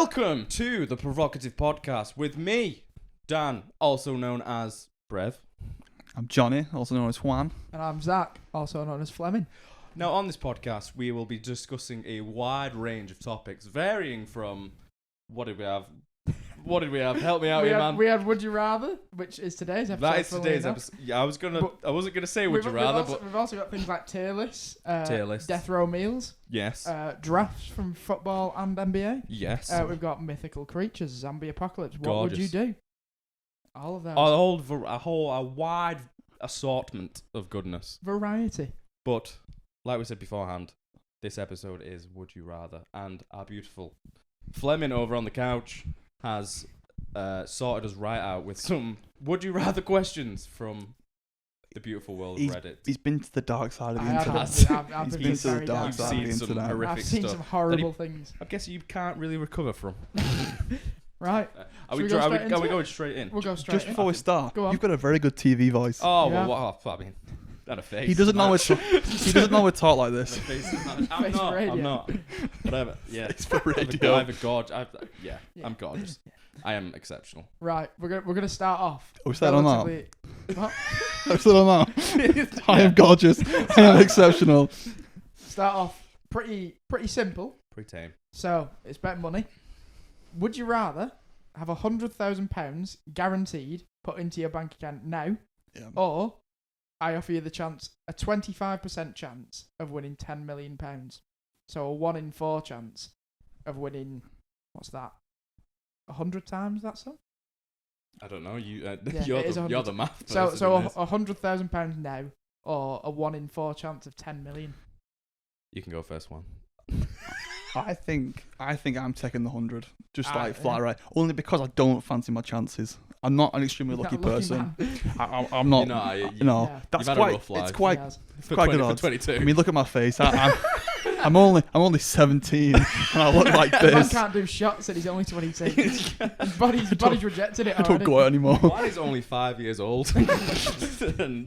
Welcome to the Provocative Podcast with me, Dan, also known as Brev. I'm Jonny, also known as Juan. And I'm Zach, also known as Fleming. Now, on this podcast, we will be discussing a wide range of topics, varying from... What did we have? Help me out here, man. We had Would You Rather, which is today's episode. That is today's episode. Yeah, I wasn't gonna say Would You Rather, but we've also got things like tier lists, lists. death row meals, Yes. drafts from football and NBA. Yes. We've got mythical creatures, zombie apocalypse. What Gorgeous. would you do? All of those. A wide assortment of goodness. Variety. But, like we said beforehand, this episode is Would You Rather, and our beautiful Fleming over on the couch has sorted us right out with some Would You Rather questions from the beautiful world of Reddit. He's been to the dark side of the I've internet. been to the dark side of the some internet. horrific I've seen stuff some horrible things. I guess you can't really recover from. Right. Are Should we we go straight are into we it? going straight in? We'll go straight Just in. before we start, Go on. you've got a very good TV voice. Oh, Yeah. well, I mean, that a face. He doesn't know it. He doesn't know it talk like this. I'm Face for radio. not. Whatever. Yeah. It's for I radio. have a gorge. Yeah. I'm gorgeous. I am exceptional. Right, we're gonna start off. Oh, is that on that? relatively- What? I'm still on that. I am gorgeous. I am exceptional. Start off pretty simple. Pretty tame. So it's bet money. Would you rather have £100,000 guaranteed put into your bank account now, Yeah. or I offer you the chance, a 25% chance of winning £10 million? So a 1 in 4 chance of winning. What's that? 100 times that sum? I don't know. You. Yeah, you're it is the 100. math. So person in this. £100,000 now, or a 1 in 4 chance of 10 million. You can go first, one. I think I'm taking the 100. Just Ah, like flat yeah. right. Only because I don't fancy my chances. I'm not an extremely lucky Not a lucky person. man. I'm not. You You know, Yeah. that's You've had a quite. rough life. It's quite. He has. It's For quite 20 good for odds. 22. I mean, look at my face. I'm only 17, and I look like The man this. can't do shots and he's only 22. His body's rejected it I don't already. go out anymore. One is only 5 years old. And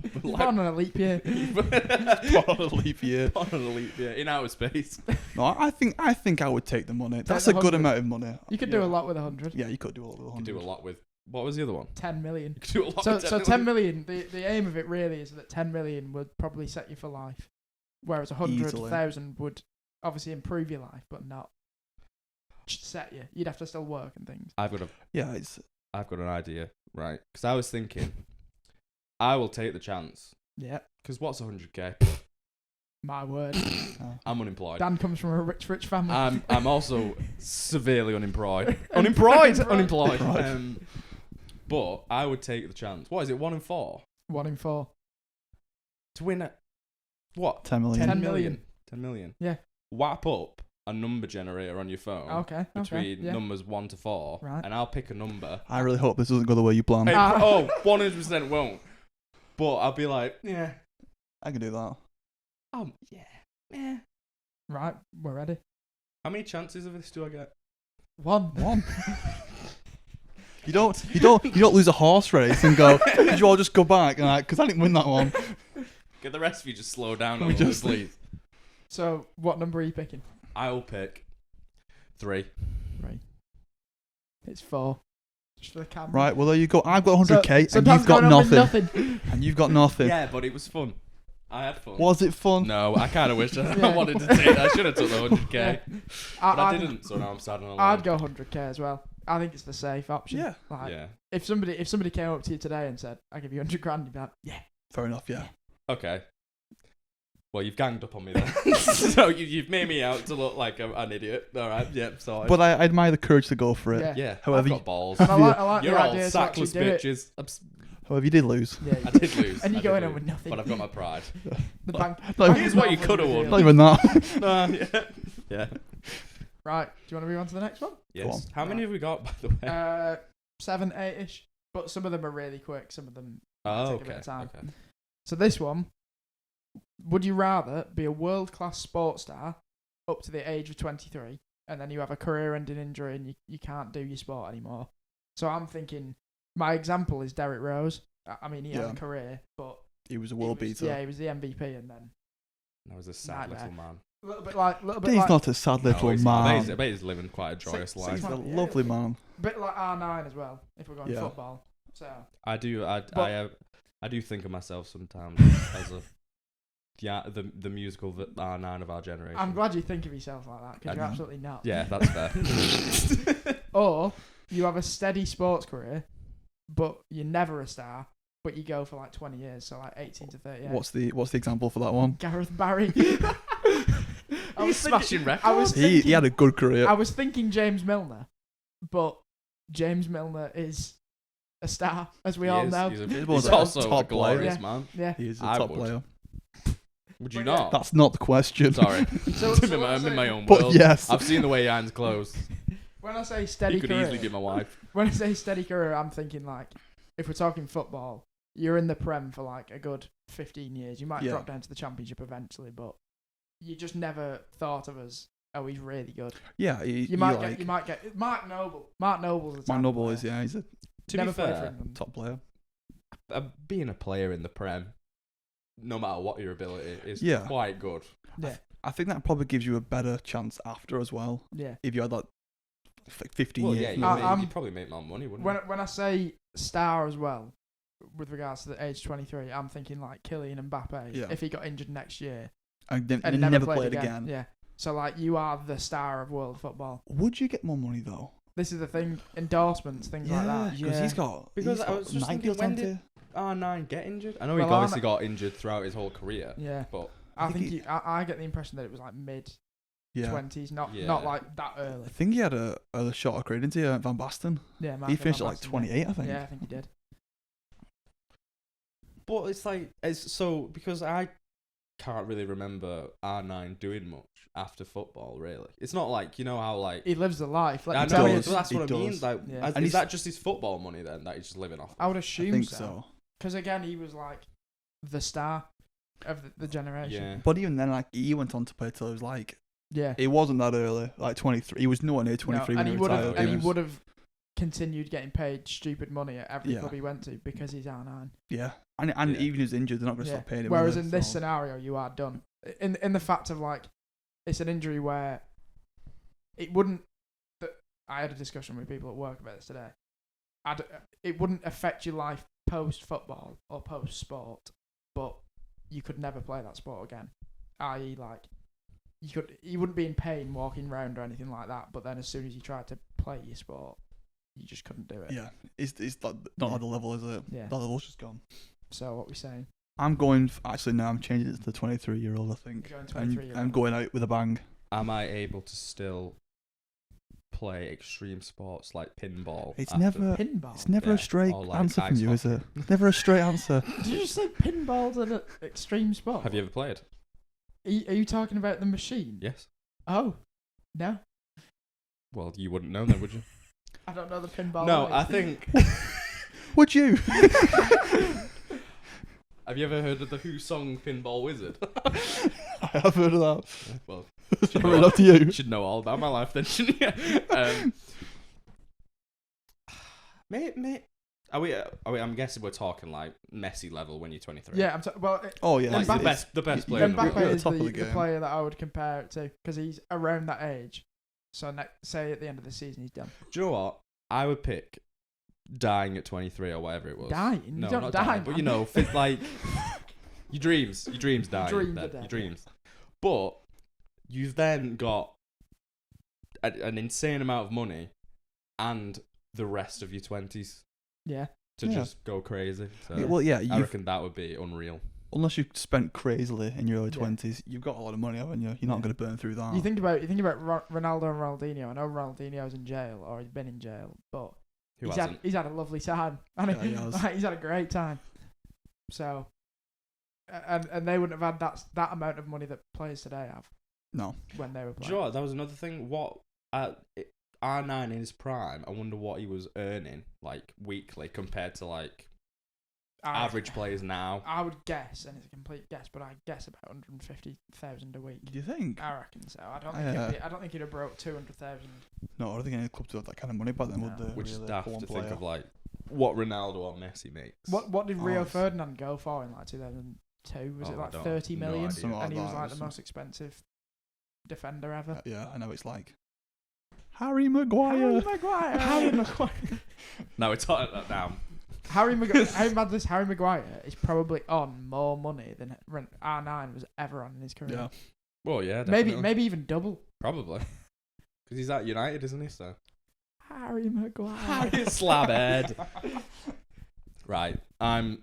He's born on a leap year. What a leap year. Born on a leap year in outer space. No, I think I would take the money. That's the a good 100. amount of money. You could do a lot with 100. Yeah, you could do a lot with You 100. could do a lot with. What was the other one? 10 million. You could do a lot So, with so 10 million, the aim of it really is that 10 million would probably set you for life. Whereas 100,000 would obviously improve your life, but not set you. You'd have to still work and things. I've got an idea, right? Because I was thinking, I will take the chance. Yeah. Because what's 100k? My word. I'm unemployed. Dan comes from a rich family. I'm also severely unemployed. Unemployed. But I would take the chance. What is it? 1 in 4 1 in 4. to win what? 10 million. 10 million. 10 million. Yeah. Whap up a number generator on your phone. Okay. Between yeah. numbers 1 to 4, Right. and I'll pick a number. I really hope this doesn't go the way you plan. 100% won't. But I'll be like, yeah. I can do that. Yeah. Right. We're ready. How many chances of this do I get? 1. You don't lose a horse race and go, did you all just go back? And because I didn't win that one. Get the rest of you just slow down a We little, just- please. So, what number are you picking? I'll pick 3. 3. It's 4. Just for the camera. Right, well there you go. I've got 100k So and Dan's you've got going on with nothing. And you've got nothing. Yeah, but it was fun. I had fun. Was it fun? No, I kind of wish I Yeah. wanted to take. I should have took the 100k, Yeah. but I didn't. So now I'm sad and alone. I'd go 100k as well. I think it's the safe option. Yeah. Like, Yeah. if somebody came up to you today and said, "I'll give you 100 grand," you'd be like, "Yeah." Fair enough, yeah. Okay. Well, you've ganged up on me then. So you've made me out to look like an idiot. All right. Yep. Sorry. But I admire the courage to go for it. Yeah. yeah. However I've you- got balls. And I like You're the all idea to actually sackless do it. bitches. However, you did lose. Yeah, I did lose. and you I go did in lose. with nothing. But I've got my pride. The bank. Not bank Here's is what not you fully coulda won. revealed. Not even that. Nah, yeah. Yeah. Right. Do you want to move on to the next one? Yes. How many Right. have we got, by the way? 7, 8-ish. But some of them are really quick. Some of them Oh, take a bit okay. of time. Okay. So this one, would you rather be a world-class sports star up to the age of 23, and then you have a career-ending injury and you can't do your sport anymore? So I'm thinking, my example is Derrick Rose. I mean, he had Yeah. a career, but He was a world beater. Yeah, he was the MVP, and then I was a sad Nightmare. little man. He's not a sad little I man. bet he's living quite a joyous life. He's a lovely man. Bit like R9 as well, if we're going Yeah. football. So I do think of myself sometimes as the musical R9 of our generation. I'm glad you think of yourself like that, because you're know. absolutely not. Yeah, that's fair. Or you have a steady sports career, but you're never a star, but you go for like 20 years, so like 18 to 38. What's the example for that one? Gareth Barry. He's smashing records. He had a good career. I was thinking James Milner, but James Milner is a star, as we all know. He's also top a glorious player. man. Yeah. He is a I top would. player. Would you But yeah. not? That's not the question. Sorry. So I'm in my own But world. yes. I've seen the way Jan's clothes. when I say steady He could career, easily be my wife. when I say steady career, I'm thinking like, if we're talking football, you're in the Prem for like a good 15 years. You might Yeah. drop down to the Championship eventually, but you just never thought of us. Oh, he's really good. Yeah, You might get Mark Noble. Mark Noble's a Mark type Noble player. is, yeah, he's a To Never be played for fair, England. top player. being a player in the Prem, no matter what your ability, is Yeah. quite good. Yeah, I think that probably gives you a better chance after as well. yeah. If you had like 15 Well, years. yeah, you'd probably make more money, wouldn't you? When I say star as well, with regards to the age 23, I'm thinking like Kylian Mbappe. Yeah. If he got injured next year and and never played again. Yeah. So like you are the star of world football. Would you get more money though? This is the thing, endorsements, things like that. because he's got. Because he's I got was just 9 thinking, deals when on did to- R9 get injured? I know Well, he obviously R9 got injured throughout his whole career. Yeah. But I I think think I get the impression that it was like mid Yeah. 20s, not Yeah. like that early. I think he had a short of career, didn't he? Van Basten. Yeah, He Michael finished at Van like Basten, 28, I think. Yeah, I think he did. But it's like because I can't really remember R9 doing much after football. Really, it's not like how like He lives the life. Let I me tell know you, does. that's He what I mean. does. Like, Yeah. And is he's- that just his football money then that he's just living off? I would I assume think so. so. Because again, he was like the star of the generation. Yeah. But even then, like he went on to play till he was like, Yeah. it wasn't that early, like 23. He was nowhere near 23 No, when and he he would retired. have, and he was- would have continued getting paid stupid money at every Yeah. club he went to because he's R9. Yeah, and Yeah. even if he's injured, they're not going to Yeah. stop paying him. Whereas either, in this so- scenario, you are done. In the fact of like, it's an injury where it wouldn't. I had a discussion with people at work about this today. It wouldn't affect your life post football or post sport, but you could never play that sport again. I.e., like you wouldn't be in pain walking around or anything like that. But then as soon as you tried to play your sport, you just couldn't do it. Yeah, it's like not Yeah. at the level, is it? Yeah. The level's just gone. So what we saying? I'm going. Actually, no, I'm changing it to the 23-year-old. I think. You're going 23-year-old. I'm going out with a bang. Am I able to still play extreme sports like pinball? It's after- never. Pinball. It's never Yeah, a straight or like answer from ice you, is hockey. it? It's never a straight answer. Did you just say pinball's an extreme sport? Have you ever played? Are you talking about the machine? Yes. Oh, no. Well, you wouldn't know then, would you? I don't know the pinball. No, rules. I think. Would you? Have you ever heard of the Who song Pinball Wizard? I have heard of that. Well, Sorry, up to you. you should know all about my life then, shouldn't you? Mate, I'm guessing we're talking like Messi level when you're 23. Yeah, Oh yeah, Like Mbappe- the best player in the Mbappe world. You're at the is top of the the game. player that I would compare it to because he's around that age. So say at the end of the season he's done. Do you know what? I would pick dying at 23 or whatever it was. Dying? No, You don't not die, dying, but man. like your dreams dying. dreams then, are dead, your dreams. But you've then got an insane amount of money and the rest of your 20s Yeah. to Yeah. just go crazy. So Yeah, well, yeah. I reckon that would be unreal. Unless you spent crazily in your early Yeah. 20s, you've got a lot of money, haven't you? You're not Yeah. going to burn through that. You think about Ronaldo and Ronaldinho. I know Ronaldinho's in jail or he's been in jail, but Who he's hasn't? had a lovely time. And Yeah, he has. he's had a great time. So, and they wouldn't have had that amount of money that players today have No. when they were Do you playing. know what? That was another thing. R9 in his prime, I wonder what he was earning like weekly compared to like average players now. I would guess, and it's a complete guess, but I guess about 150,000 a week. Do you think? I reckon so. I don't Yeah. think he'd have broke 200,000. No, I don't think any clubs would have that kind of money back then, would No. they? Which is really, daft for one to think player? of like what Ronaldo or Messi makes. What did Oh, Rio it's- Ferdinand go for in like 2002? Was it Oh, I like don't- 30 no million? idea. Something And he was that, like the wasn't most expensive defender ever. Yeah, I know it's like Harry Maguire. Harry Maguire. No, it's hot that down. Harry Maguire is probably on more money than R9 was ever on in his career. Yeah. Well, yeah, definitely. Maybe even double. Probably. Because he's at United, isn't he? So. Harry Maguire. Harry Slabhead. Right. I'm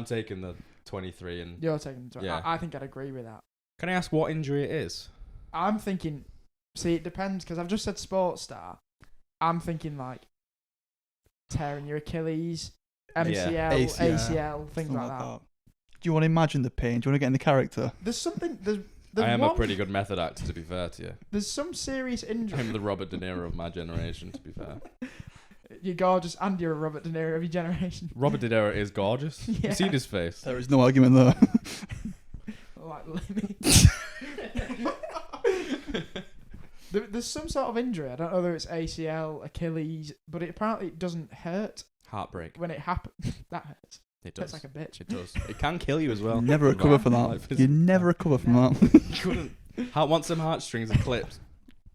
taking the 23 and. You're taking the 20. Yeah. I think I'd agree with that. Can I ask what injury it is? I'm thinking. See, it depends because I've just said sports star. I'm thinking like tearing your Achilles, MCL, ACL, things Something like that. Do you want to imagine the pain? Do you want to get in the character? There's something. There's I am one, a pretty good method actor, to be fair to you. There's some serious injury. I'm the Robert De Niro of my generation, to be fair. You're gorgeous and you're a Robert De Niro of your generation. Robert De Niro is gorgeous. Yeah. You've seen his face. There is no argument there. Like Lemmy. There's some sort of injury. I don't know whether it's ACL, Achilles, but it apparently doesn't hurt Heartbreak. when it happens. That hurts. It Hurts does. like a bitch. It does. It can kill you as well. You never recover from Life that. is- You never recover from that. You couldn't. Once them heartstrings are clipped,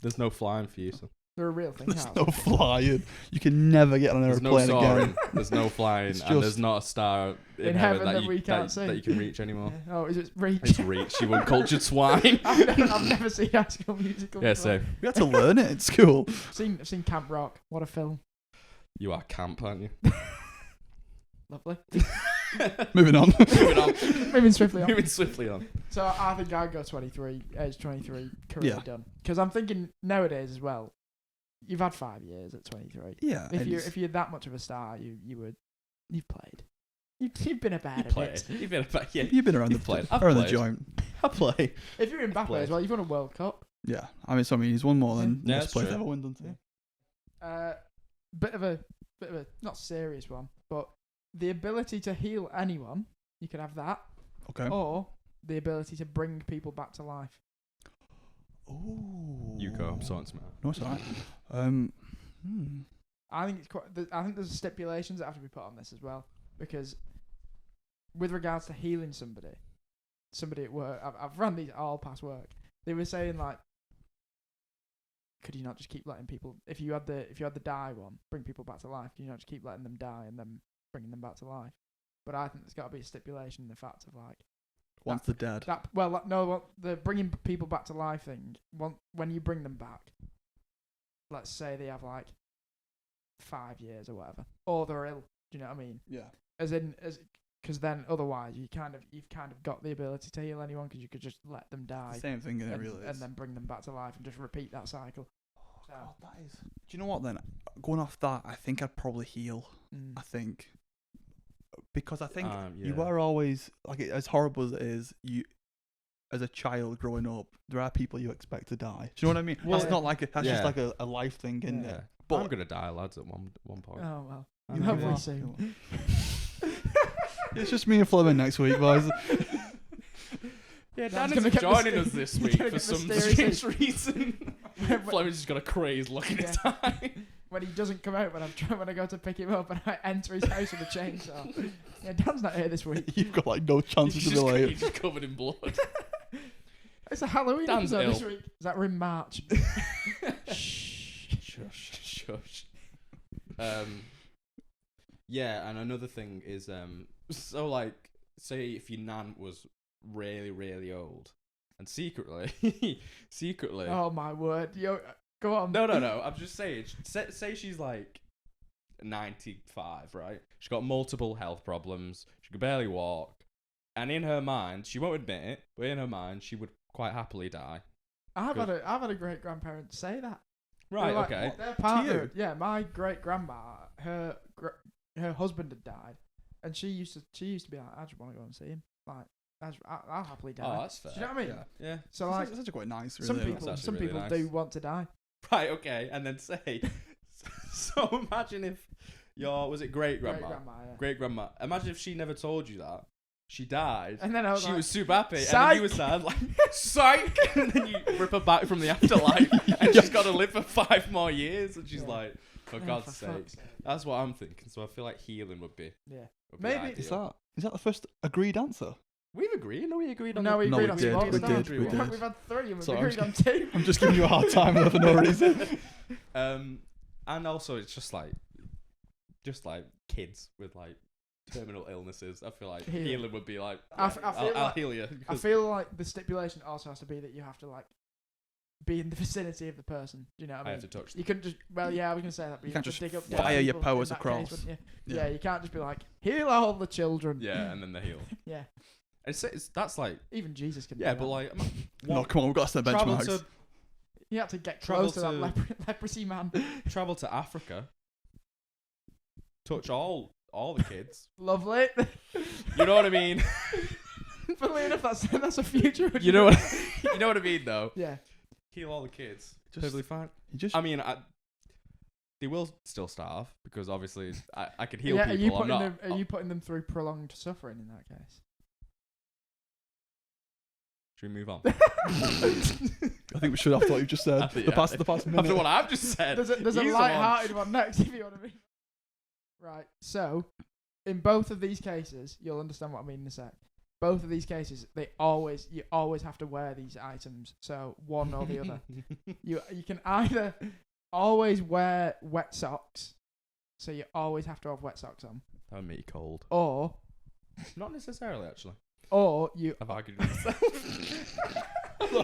there's no flying for you. So. They're a real thing. There's Howard. no flying. You can never get on an There's no airplane soaring. again. There's no flying. It's And just- there's not a star in In heaven heaven that we can't see. that you can reach anymore. Yeah. Oh, is it reach? It's reach. You uncultured swine. I've never seen High School Musical. Yeah, before. so We had to learn it at school. I've seen Camp Rock. What a film. you are camp, aren't you? Lovely. Moving on. Moving on. Moving swiftly on. Moving swiftly on. So I think I'd go 23, age 23, career Yeah. done. Because I'm thinking nowadays as well, you've had 5 years at 23. Yeah. If you're that much of a star, you've played. You've been about You a played. bit. You've been about, yeah. You've been around You've played. I've around the played. joint. I play. If you're in Mbappe played. as well, you've won a World Cup. Yeah. I mean, so he's won more than Yeah, most that's players true. ever won, doesn't he? Bit of a not serious one, but the ability to heal anyone, you could have that, Okay. or the ability to bring people back to life. Ooh. You go. I'm sorting some out. No, it's alright. I think it's quite. I think there's stipulations that have to be put on this as well, because with regards to healing somebody at work, I've run these all past work. They were saying like, could you not just keep letting people? If you had the die one, bring people back to life. Can you not just keep letting them die and then bringing them back to life? But I think there's got to be a stipulation in the fact of like Once they're dead. the bringing people back to life thing. When you bring them back, let's say they have like 5 years or whatever, or they're ill. Do you know what I mean? Yeah. Because then otherwise you've kind of got the ability to heal anyone because you could just let them die Same thing, and it and, really is. and then bring them back to life and just repeat that cycle. So, God, that is. Do you know what then? Going off that, I think I'd probably heal. I think. Because I think you yeah. are always, like, as horrible as it is, you, as a child growing up, there are people you expect to die. Do you know what I mean? Well, That's not like that's just yeah. like a life thing, isn't Yeah. it? But But I'm gonna die, lads, at one point. oh well, I know hopefully you are. soon. It's just me and Fleming next week, boys. Yeah, Dan's Dan gonna is get joining myster- us this he's week gonna for get some mysterious- strange reason. Fleming's just got a crazed look in his eye. When he doesn't come out when I go to pick him up and I enter his house with a chainsaw. Yeah, Dan's not here this week. You've got like no chances to be late. He's just covered in blood. It's a Halloween Dan's episode this ill. week. Is that we're in March? Shush. Yeah, and another thing is, so like, say if your nan was really, really old, and secretly. Oh my word! Yo, go on. No. I'm just saying. Say she's like 95, right? She's got multiple health problems. She could barely walk, and in her mind, she won't admit it, but in her mind, she would quite happily die. I've had a great grandparent say that. Right. Like, Okay. Their partner, yeah, my great grandma, her husband had died, and she used to be like, I just want to go and see him. Like, I'll happily die. Oh, that's fair. Do you know what I mean? Yeah. So like, That's actually quite nice, really. some isn't it? people, That's some actually people really do nice. want to die. Right. Okay. And then say. So imagine if your great grandma. Great grandma, yeah. Great grandma. Imagine if she never told you that. She died. And then I was She like, was super happy. And psych! then you were sad, like, psych! And then you rip her back from the afterlife. And she's got to live for 5 more years. And she's Yeah. like, for "Oh, God's for sake. fuck's sake." That's what I'm thinking. So I feel like healing would be. Yeah. Would be Maybe- ideal. Is that the first agreed answer? We've agreed. No, we agreed on. No, we agreed on did. sports. We now. did. We did. We've had 3 and we've Sorry, agreed on 2. I'm just giving you a hard time for no reason. And also it's just like kids with like terminal illnesses. I feel like healing would be like, I'll heal you. I feel like the stipulation also has to be that you have to like be in the vicinity of the person. Do you know what I mean? I have to touch them. You couldn't just. Well, yeah, I was gonna say that, but You can't just dig up fire your people powers in that across. case, wouldn't you? Yeah, you can't just be like heal all the children. Yeah, and then they heal. Yeah, That's like even Jesus can. yeah, do but that. like No, come on, we've got to set travel benchmarks. You have to get travel close to that leprosy man. travel to Africa, touch all the kids. Lovely. You know what I mean? Funnily enough, that's a future. You know what I mean though. Yeah. Heal all the kids. Just- Totally fine. I mean, they will still starve because obviously I could heal people. Are you putting them through prolonged suffering in that case? Should we move on? I think we should after what you've just said. The past minute. After what I've just said. There's a light-hearted one next, if you want to be. Right. So, in both of these cases, you'll understand what I mean in a sec. Both of these cases, you always have to wear these items. So one or the other. You can either always wear wet socks. So you always have to have wet socks on. That would make you cold. Or not necessarily, actually. Or you. I've argued with myself.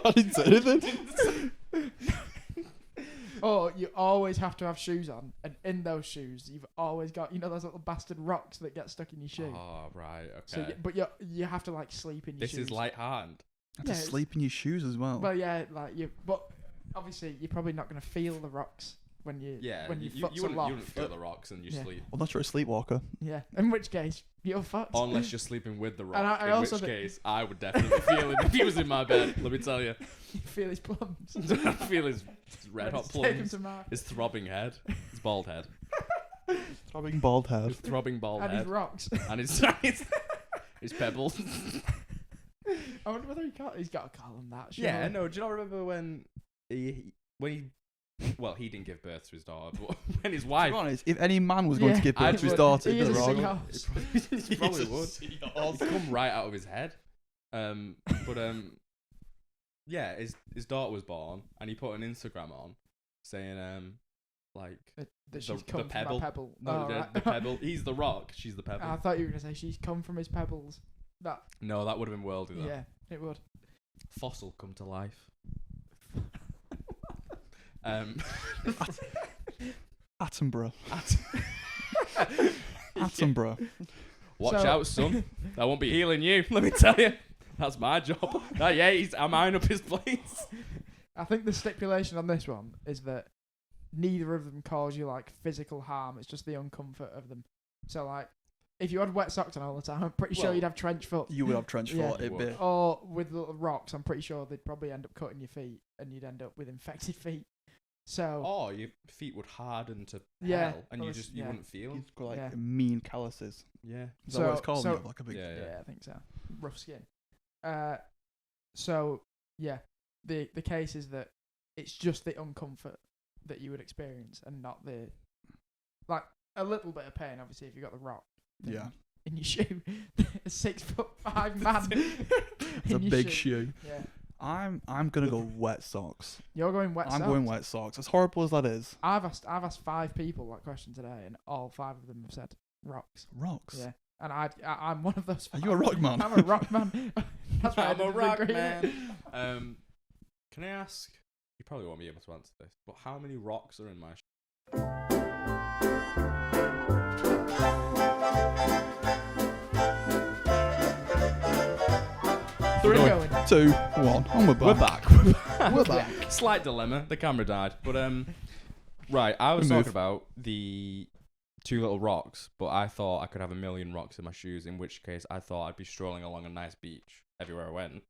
I didn't say anything. Or you always have to have shoes on, and in those shoes, you've always got those little bastard rocks that get stuck in your shoe. Oh right, okay. So, but you have to like sleep in your shoes. This is light-hearted. You have to sleep in your shoes as well. Well, yeah, but obviously you're probably not going to feel the rocks when you wouldn't feel the rocks and you sleep. Well, that's you're a sleepwalker. Yeah, in which case you're fucked. Unless you're sleeping with the rock, I in also which case I would definitely feel it if he was in my bed. Let me tell you. You feel his plums. I feel his red hot plums. His throbbing head. His bald head. Throbbing bald head. His throbbing bald head. And his rocks. And his pebbles. I wonder whether he's got to call him that. Surely. Yeah, no. Do you not remember when he didn't give birth to his daughter, but when his wife. To be honest, if any man was going to give birth to his daughter, he is the a rock. seahorse. He probably would. It'd come right out of his head. Yeah, his daughter was born, and he put an Instagram on saying that she's come the pebble. From my pebble. No, the pebble. He's the rock. She's the pebble. I thought you were gonna say she's come from his pebbles. No, that would have been worldly though. Yeah, it would. Fossil come to life. Attenborough. Attenborough. Watch out, son. I won't be healing you. Let me tell you. That's my job. I'm eyeing up his place. I think the stipulation on this one is that neither of them cause you like physical harm. It's just the uncomfort of them. So like, if you had wet socks on all the time, I'm pretty sure you'd have trench foot. You would have trench foot. Yeah. Or with little rocks, I'm pretty sure they'd probably end up cutting your feet, and you'd end up with infected feet. So. Your feet would harden to hell, and you wouldn't feel. You've got like mean calluses. Yeah. Is that what it's called? Like a big. Yeah, I think so. Rough skin. The case is that it's just the uncomfort that you would experience, and not the like a little bit of pain. Obviously, if you got the rock. Yeah. In your shoe, a 6'5" man. It's a big shoe. Yeah. I'm gonna go wet socks. You're going wet socks? I'm going wet socks. As horrible as that is. I've asked 5 people that question today, and all 5 of them have said rocks. Rocks? Yeah. And I'm one of those 5. Are you a rock man? I'm a rock man. That's right. I'm a rock man. Can I ask? You probably won't be able to answer this, but how many rocks are in my shoe? 3, 2, 1, and we're back. We're back. Slight dilemma. The camera died, but right. I was talking about the 2 little rocks, but I thought I could have 1,000,000 rocks in my shoes. In which case, I thought I'd be strolling along a nice beach everywhere I went.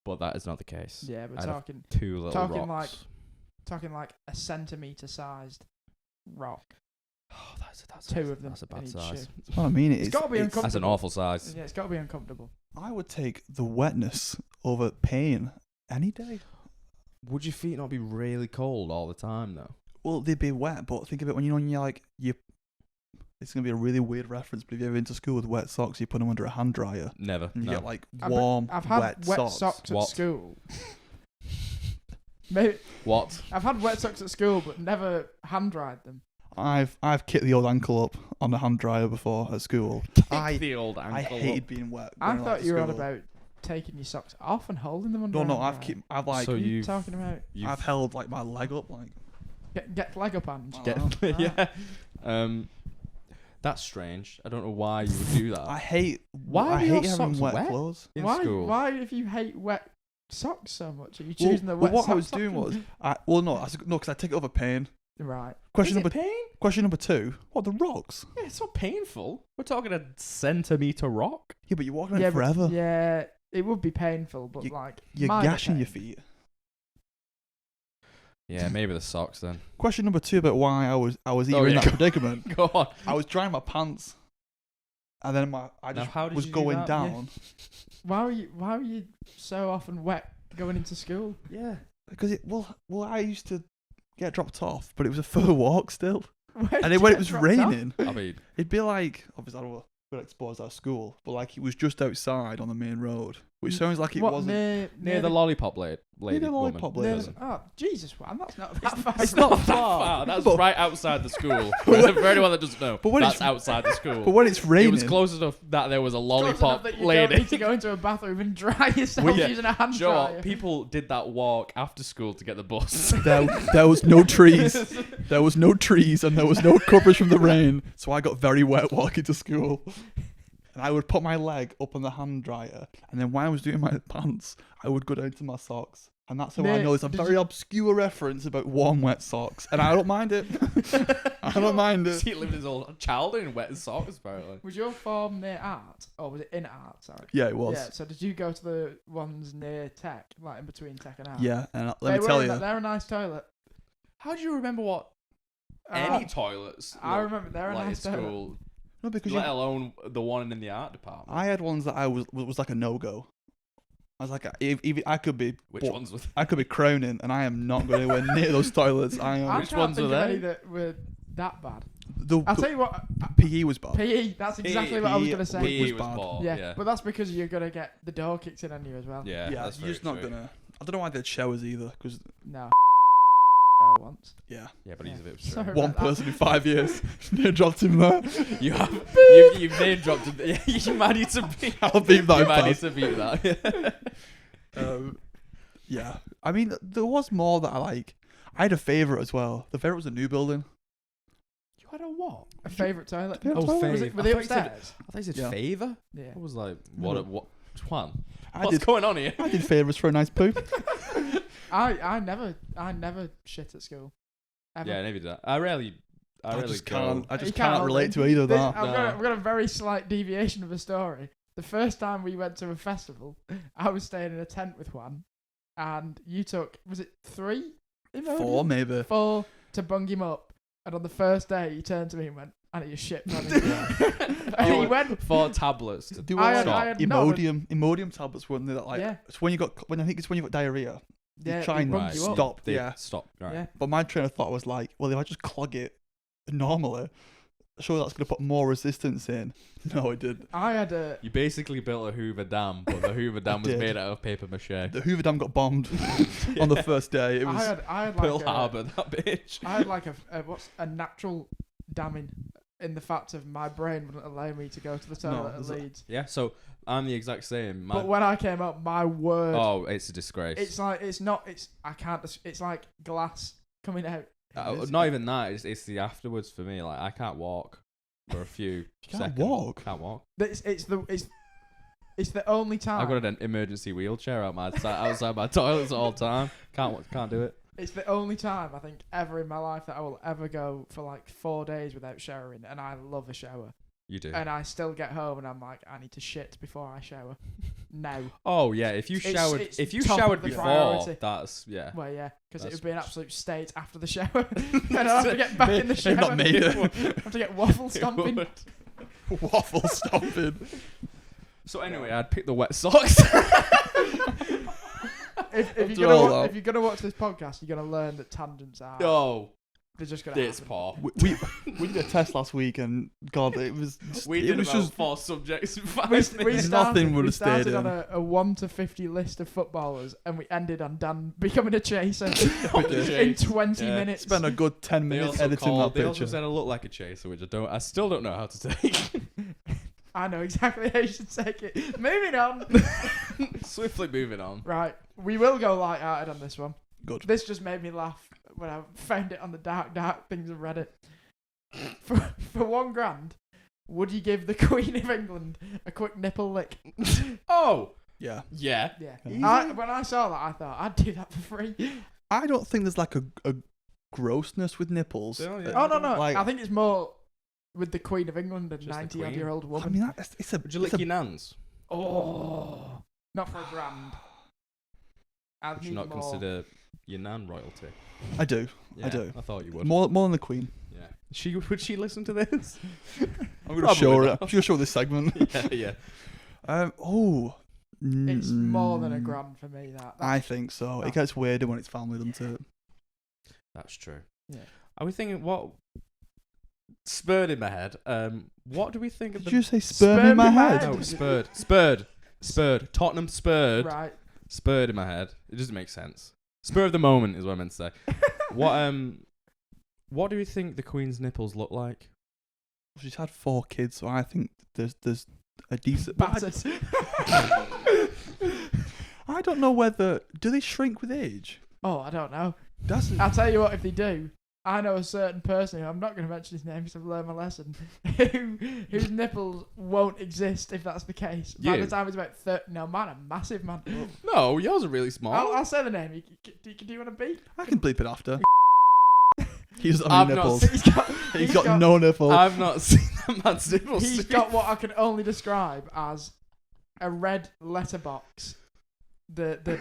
But that is not the case. Yeah, but talking 2 little rocks. Talking like a centimetre sized rock. Oh, that's 2 of them. That's a bad size. That's what I mean. It's got to be uncomfortable. That's an awful size. Yeah, it's got to be uncomfortable. I would take the wetness over pain any day. Would your feet not be really cold all the time though? Well, they'd be wet, but think of it when you're on your It's going to be a really weird reference, but if you're ever into school with wet socks, you put them under a hand dryer. Never. And you No. get like warm, I've had wet socks at What? school. Maybe What? I've had wet socks at school, but never hand dried them. I've kicked the old ankle up on the hand dryer before at school. The old ankle. I hated being wet. I going, thought to you were on school. about taking your socks off and holding them under. No, a no, hand I've dryer. like So What are you you've- talking about? I've held like my leg up like. Get leg up hand. Get- yeah. That's strange. I don't know why you would do that. I hate. Why I are hate your having socks wet wet? clothes. In Why? school. Why, if you hate wet socks so much, are you Well, choosing the well, wet what I socks was doing option? was, because I take it over pain. Right. Question Is number it pain? question number 2. What, the rocks? Yeah, it's not painful. We're talking a centimetre rock. Yeah, but you're walking around Yeah, but- forever. Yeah, it would be painful, but like You're minor gashing your pain. feet. Yeah, maybe the socks then. Question number 2 about why I was either Oh, in yeah. that predicament. Go on. I was drying my pants, and then I Now, just how did was you do going that? down Why were you so often wet going into school? Yeah. because I used to get dropped off, but it was a fur walk still, Where and did when you it was get dropped off? raining, I mean, it'd be like obviously I don't want to expose our school, but like it was just outside on the main road, which sounds like it What, wasn't. near the lollipop lady. the lollipop woman. lady. Oh Jesus, man, that's not that far. It's not That far. far. That's But- right outside the school. For anyone that doesn't know, But when that's it's- outside the school. But when it's raining, It was close enough that there was a Close enough lollipop that you lady. don't need to go into a bathroom and dry yourself Well, yeah. using a hand Do you know dryer. what? People did that walk after school to get the bus. there was no trees. There was no trees and there was no coverage from the rain, so I got very wet walking to school. And I would put my leg up on the hand dryer, and then when I was doing my pants, I would go down to my socks. And that's how I Mate, know it's a did very obscure reference about warm, wet socks. And I don't mind it. I don't mind it. He lived his whole childhood in wet socks, apparently. Was your form near art, or was it in art? Sorry. Yeah, it was. Yeah. So did you go to the ones near tech, like in between tech and art? Yeah, and They let me were tell in you. that- they're a nice toilet. How do you remember what any toilets I look remember they're a like nice at toilet. school, No, because let alone the one in the art department? I had ones that I was like a no-go. I was like, even I could be Which but ones were I could be crowning, and I am not going anywhere near those toilets. I am. I Which can't ones think were of they? any that were that bad. The I'll tell you what. PE was bad. PE. That's exactly what I was gonna say. PE was was bad. ball, Yeah, but that's because you're gonna get the door kicked in on you as well. yeah, Yeah, that's you're very just not true. gonna. I don't know why they had showers either, because No. Once. yeah, Yeah, but he's a bit Sorry straight. about one that. person in 5 years near dropped him there. You've name dropped him. Yeah, you might need to beat. I'll beat that. You might need fast. to beat that. Yeah, I mean, there was more that I like. I had a favourite as well. The favourite was a new building. You had a what? A favourite toilet. Yeah, Oh, toilet. favourite. Was it, were they upstairs? I thought you said Yeah. favour. Yeah. I was like, No. what? Juan? I What's did. going on here? I did favours for a nice poop. I never shit at school. Ever. Yeah, maybe that. I rarely just go. can't. I You just can't can't relate to either of This- that. I've got a very slight deviation of a story. The first time we went to a festival, I was staying in a tent with Juan, and you took, was it 3? Imodium? 4 maybe. 4 to bung him up, and on the first day he turned to me and went, "I need a shit, man." And he went, 4 tablets. To Do I I had- stop. I had none. Imodium tablets weren't they that like? Yeah. It's when I think it's when you got diarrhea. Yeah, you try it and bungs you up. stop. They Yeah. Stop. Right. Yeah. But my train of thought was like, well, if I just clog it normally, surely that's going to put more resistance in. No, it didn't. I had a. You basically built a Hoover Dam, but the Hoover Dam was did. made out of paper mache. The Hoover Dam got bombed on the first day. It was I had Pearl like Harbor, that bitch. I had like a natural damming in the fact of my brain wouldn't allow me to go to the toilet at there's a- Leeds. Yeah, so I'm the exact same. But when I came up, my word, Oh, it's a disgrace. it's like I can't. It's like glass coming out. Not even that. It's the afterwards for me. Like I can't walk for a few You can't seconds. walk? Can't walk. It's the only time. I've got an emergency wheelchair outside my toilets all the time. Can't do it. It's the only time I think ever in my life that I will ever go for like 4 days without showering, and I love a shower. You do. And I still get home and I'm like, I need to shit before I shower. No. Oh yeah, if you It's- showered, it's if you top of showered the before, priority. that's yeah. Well, yeah, because it That's- would be an absolute state after the shower. and I'd have to get back in the shower. They've not made it. I have to get waffle stomping. waffle stomping. So anyway, I'd pick the wet socks. If After you're all that. gonna watch this podcast, you're gonna learn that tangents are Oh, They're just gonna. This happen. poor. We did a test last week, and God, it was. We it did was about just 4 subjects in 5 We minutes. Nothing would we have stayed started on in. a 1 to 50 list of footballers, and we ended on Dan becoming a chaser We did. in 20 Yeah. minutes. Spent a good 10 They minutes also editing that they also picture. said I look like a chaser, which I still don't know how to take. I know exactly how you should take it. Moving on. Swiftly moving on. Right, we will go light-hearted on this one. Good. This just made me laugh when I found it on the dark things of Reddit. For $1,000, would you give the Queen of England a quick nipple lick? Oh, Yeah. yeah. Yeah. Easy. When I saw that, I thought I'd do that for free. I don't think there's like a grossness with nipples. Oh, yeah. Oh no, Like- I think it's more with the Queen of England, a Just the 90-odd-year-old I woman. mean, it's a. Would you it's lick a- your nans? Oh, not for $1,000. I'd Would you need not more. consider your nan royalty? I do. Yeah, I do. I thought you would. More than the Queen. Yeah. Would she listen to this? I'm gonna show her. not. I'm gonna show this segment. yeah. It's more than $1,000 for me. I think so. Oh. It gets weirder when it's family, doesn't it? That's true. Yeah. Are we thinking what spurred in my head? What do we think of Did the you say sperm in my head? No, spurred. Tottenham spurred. Right. Spurred in my head. It doesn't make sense. Spur of the moment is what I meant to say. What do you think the Queen's nipples look like? She's had 4 kids, so I think there's a decent. Battered. I don't know whether do they shrink with age. Oh, I don't know. That's I'll tell you what, if they do, I know a certain person who I'm not going to mention his name because I've learned my lesson, whose nipples won't exist if that's the case. By You? the time it's about 30, no, mine are massive, man. No, yours are really small. I'll say the name. Do you want to beep? I can bleep it after. He's got I've any not nipples. seen- He's got no nipples. I've not seen that man's nipples. He's got what I can only describe as a red letterbox. The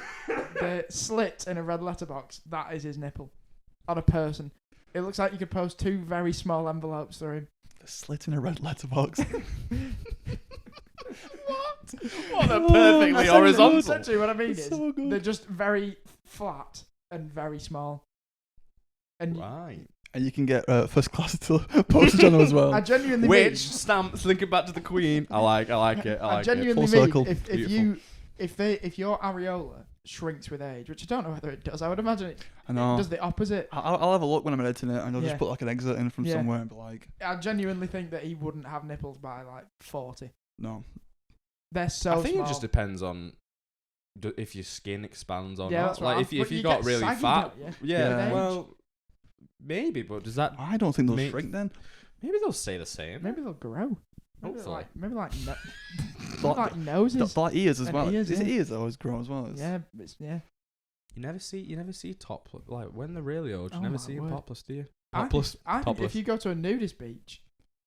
slit in a red letterbox, that is his nipple. On a person. It looks like you could post 2 very small envelopes through him. A slit in a red letterbox. What? They're perfectly horizontal. Essentially what I mean It's is, so good. they're just very flat and very small. And Right. And you can get first class postage on them as well. I genuinely Which mean, stamp? Thinking back to the Queen. I like it. I I like it. genuinely Full mean circle. if your areola shrinks with age, which I don't know whether it does, I would imagine it I know. does the opposite. I'll have a look when I'm editing it, and I'll Yeah. just put like an exit in from Yeah. somewhere and be like, I genuinely think that he wouldn't have nipples by like 40. no. They're so I think small. it just depends on if your skin expands or Yeah, not. that's Like right. if you But you got get really saggy, fat, don't yeah. Yeah. Well, maybe, but does that? I don't think they'll Mate. shrink then. Maybe they'll stay the same. Maybe they'll grow. Hopefully. Maybe like Like- noses. Like ears as And well. ears, Is it yeah. ears that always grow as well? Yeah, it's, yeah. You never see top like when they're really old. You Oh never my see them word. topless, do you? I think, Topless. I think topless. if you go to a nudist beach,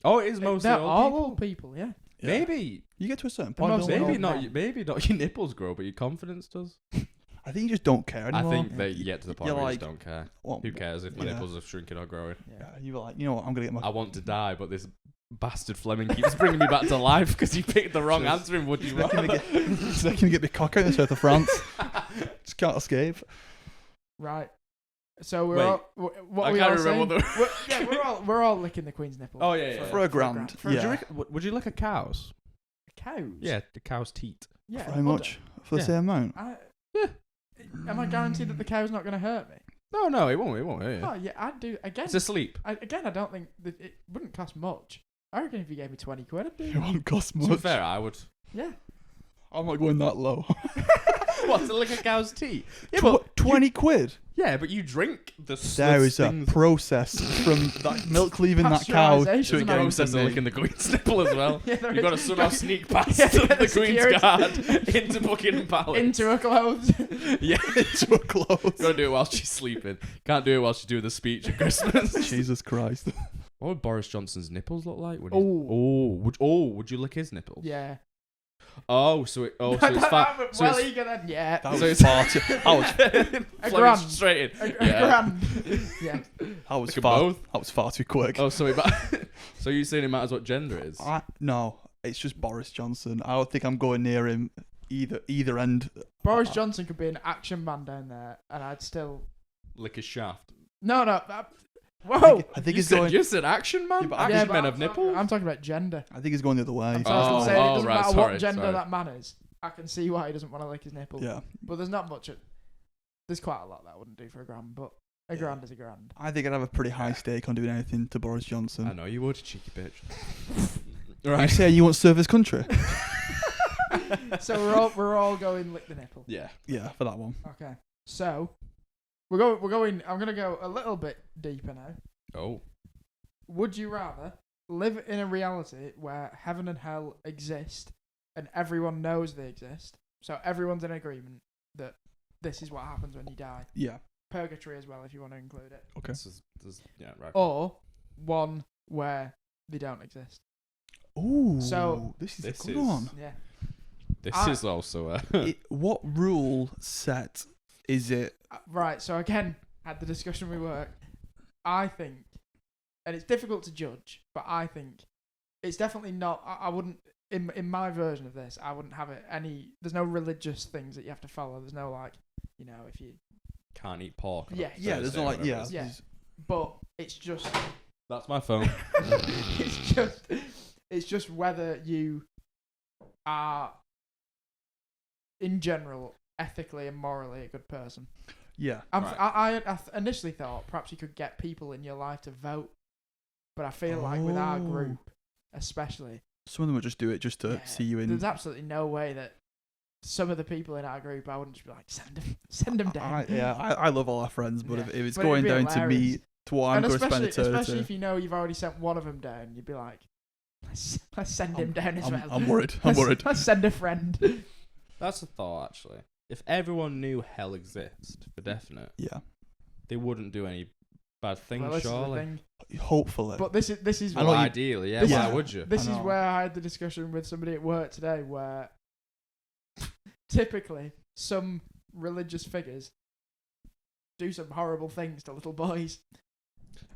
Oh, it is mostly they're old all people. old people. Yeah. Yeah. Maybe, You get to a certain They're point. mostly don't maybe you? old not. men. Maybe not your nipples grow, but your confidence does. I think you just don't care I anymore. think they get to the point You're where you like, just don't care. What, Who cares if my yeah. nipples are shrinking or growing? Yeah. You were like, you know what? I'm gonna get my. I want to die, but this bastard Fleming keeps bringing me back to life because he picked the wrong Just- answer. And would you Making me rather? get, making me get my cock out in the south of France. Just can't escape. Right. So we're Wait, all. What I we can't all remember saying? Yeah, we're all licking the Queen's nipple. Oh, yeah, yeah. For a grand. For Yeah. Would you lick a cow's? cows. Yeah, the cow's teat. Yeah. Very much for the Yeah. same amount. Yeah. Am I guaranteed that the cow's not going to hurt me? No, it won't. It won't. Yeah. Oh yeah, I'd do again. It's asleep. I don't think that it wouldn't cost much. I reckon if you gave me 20 quid, I'd do It it. won't cost To be much. fair, I would. Yeah. I'm not going that low. What, to lick a cow's teat? Yeah, Tw- but 20 quid. yeah, but you drink the There is a things. process from that milk leaving that cow to Pasteurisation, it isn't getting there? Process to of me. licking the Queen's nipple as well. Yeah, there You've got to is. somehow sneak past Yeah, the Queen's security. guard into Buckingham Palace. Into her clothes. Yeah, to a close. gotta do it while she's sleeping. Can't do it while she's doing the speech at Christmas. Jesus Christ. What would Boris Johnson's nipples look like? Would Oh. would you lick his nipples? Yeah. So it's fat. So well, it's, eager then. Yeah. That So was it's- far too. A Fleming grand. straight in. A Yeah. grand. Yeah. That was Look at far. both. That was far too quick. Oh, so so you saying it matters what gender it is? No, it's just Boris Johnson. I don't think I'm going near him either end. Boris Johnson could be an action man down there, and I'd still. Lick his shaft. No. Whoa! I think you it's said, going. You said action man. Yeah, but action but men I'm of talking- nipples. I'm talking about gender. I think it's going the other way. So I was gonna say, it doesn't right, matter sorry, what gender sorry. that man is. I can see why he doesn't want to lick his nipple. Yeah. But there's not much. There's quite a lot that I wouldn't do for a grand, but a Yeah. grand is a grand. I think I'd have a pretty high stake on doing anything to Boris Johnson. I know you would, cheeky bitch. You say you want to serve this country? So we're all going lick the nipple. Yeah. Yeah, for that one. Okay. So we're going. I'm gonna go a little bit deeper now. Oh. Would you rather live in a reality where heaven and hell exist and everyone knows they exist, so everyone's in agreement that this is what happens when you die? Yeah. Purgatory as well, if you want to include it. Okay. Yeah, right. Or one where they don't exist. Ooh. So- this is This a good is- one. Yeah. This is also What rule set is it? Right. So again, had the discussion we work. I think, and it's difficult to judge, but I think it's definitely not. I wouldn't. In my version of this, I wouldn't have it any. There's no religious things that you have to follow. There's no like, if you. can't eat pork. on Yeah. Yeah, there's Thursday no or like whatever it yeah. is. Yeah. there's- But it's just. That's my phone. it's just whether you are, in general, ethically and morally a good person. Yeah. Right. I initially thought perhaps you could get people in your life to vote, but I feel like with our Oh. group, especially, Some of them would just do it just to yeah, see you in. there's absolutely no way that some of the people in our group, I wouldn't just be like, send them down. I love all our friends, but Yeah. if it's But it'd going be down to hilarious. me, to what I'm And going to spend especially eternity, if you know you've already sent one of them down, you'd be like, let's send him down as well. I'm worried. I'm worried. Let's send a friend. That's a thought, actually. If everyone knew hell exists for definite, Yeah. they wouldn't do any bad things, Well, this is the surely. thing. Hopefully. But this is I Well, know you- ideally, yeah. this Why is- would you? This I is know. where I had the discussion with somebody at work today where typically some religious figures do some horrible things to little boys.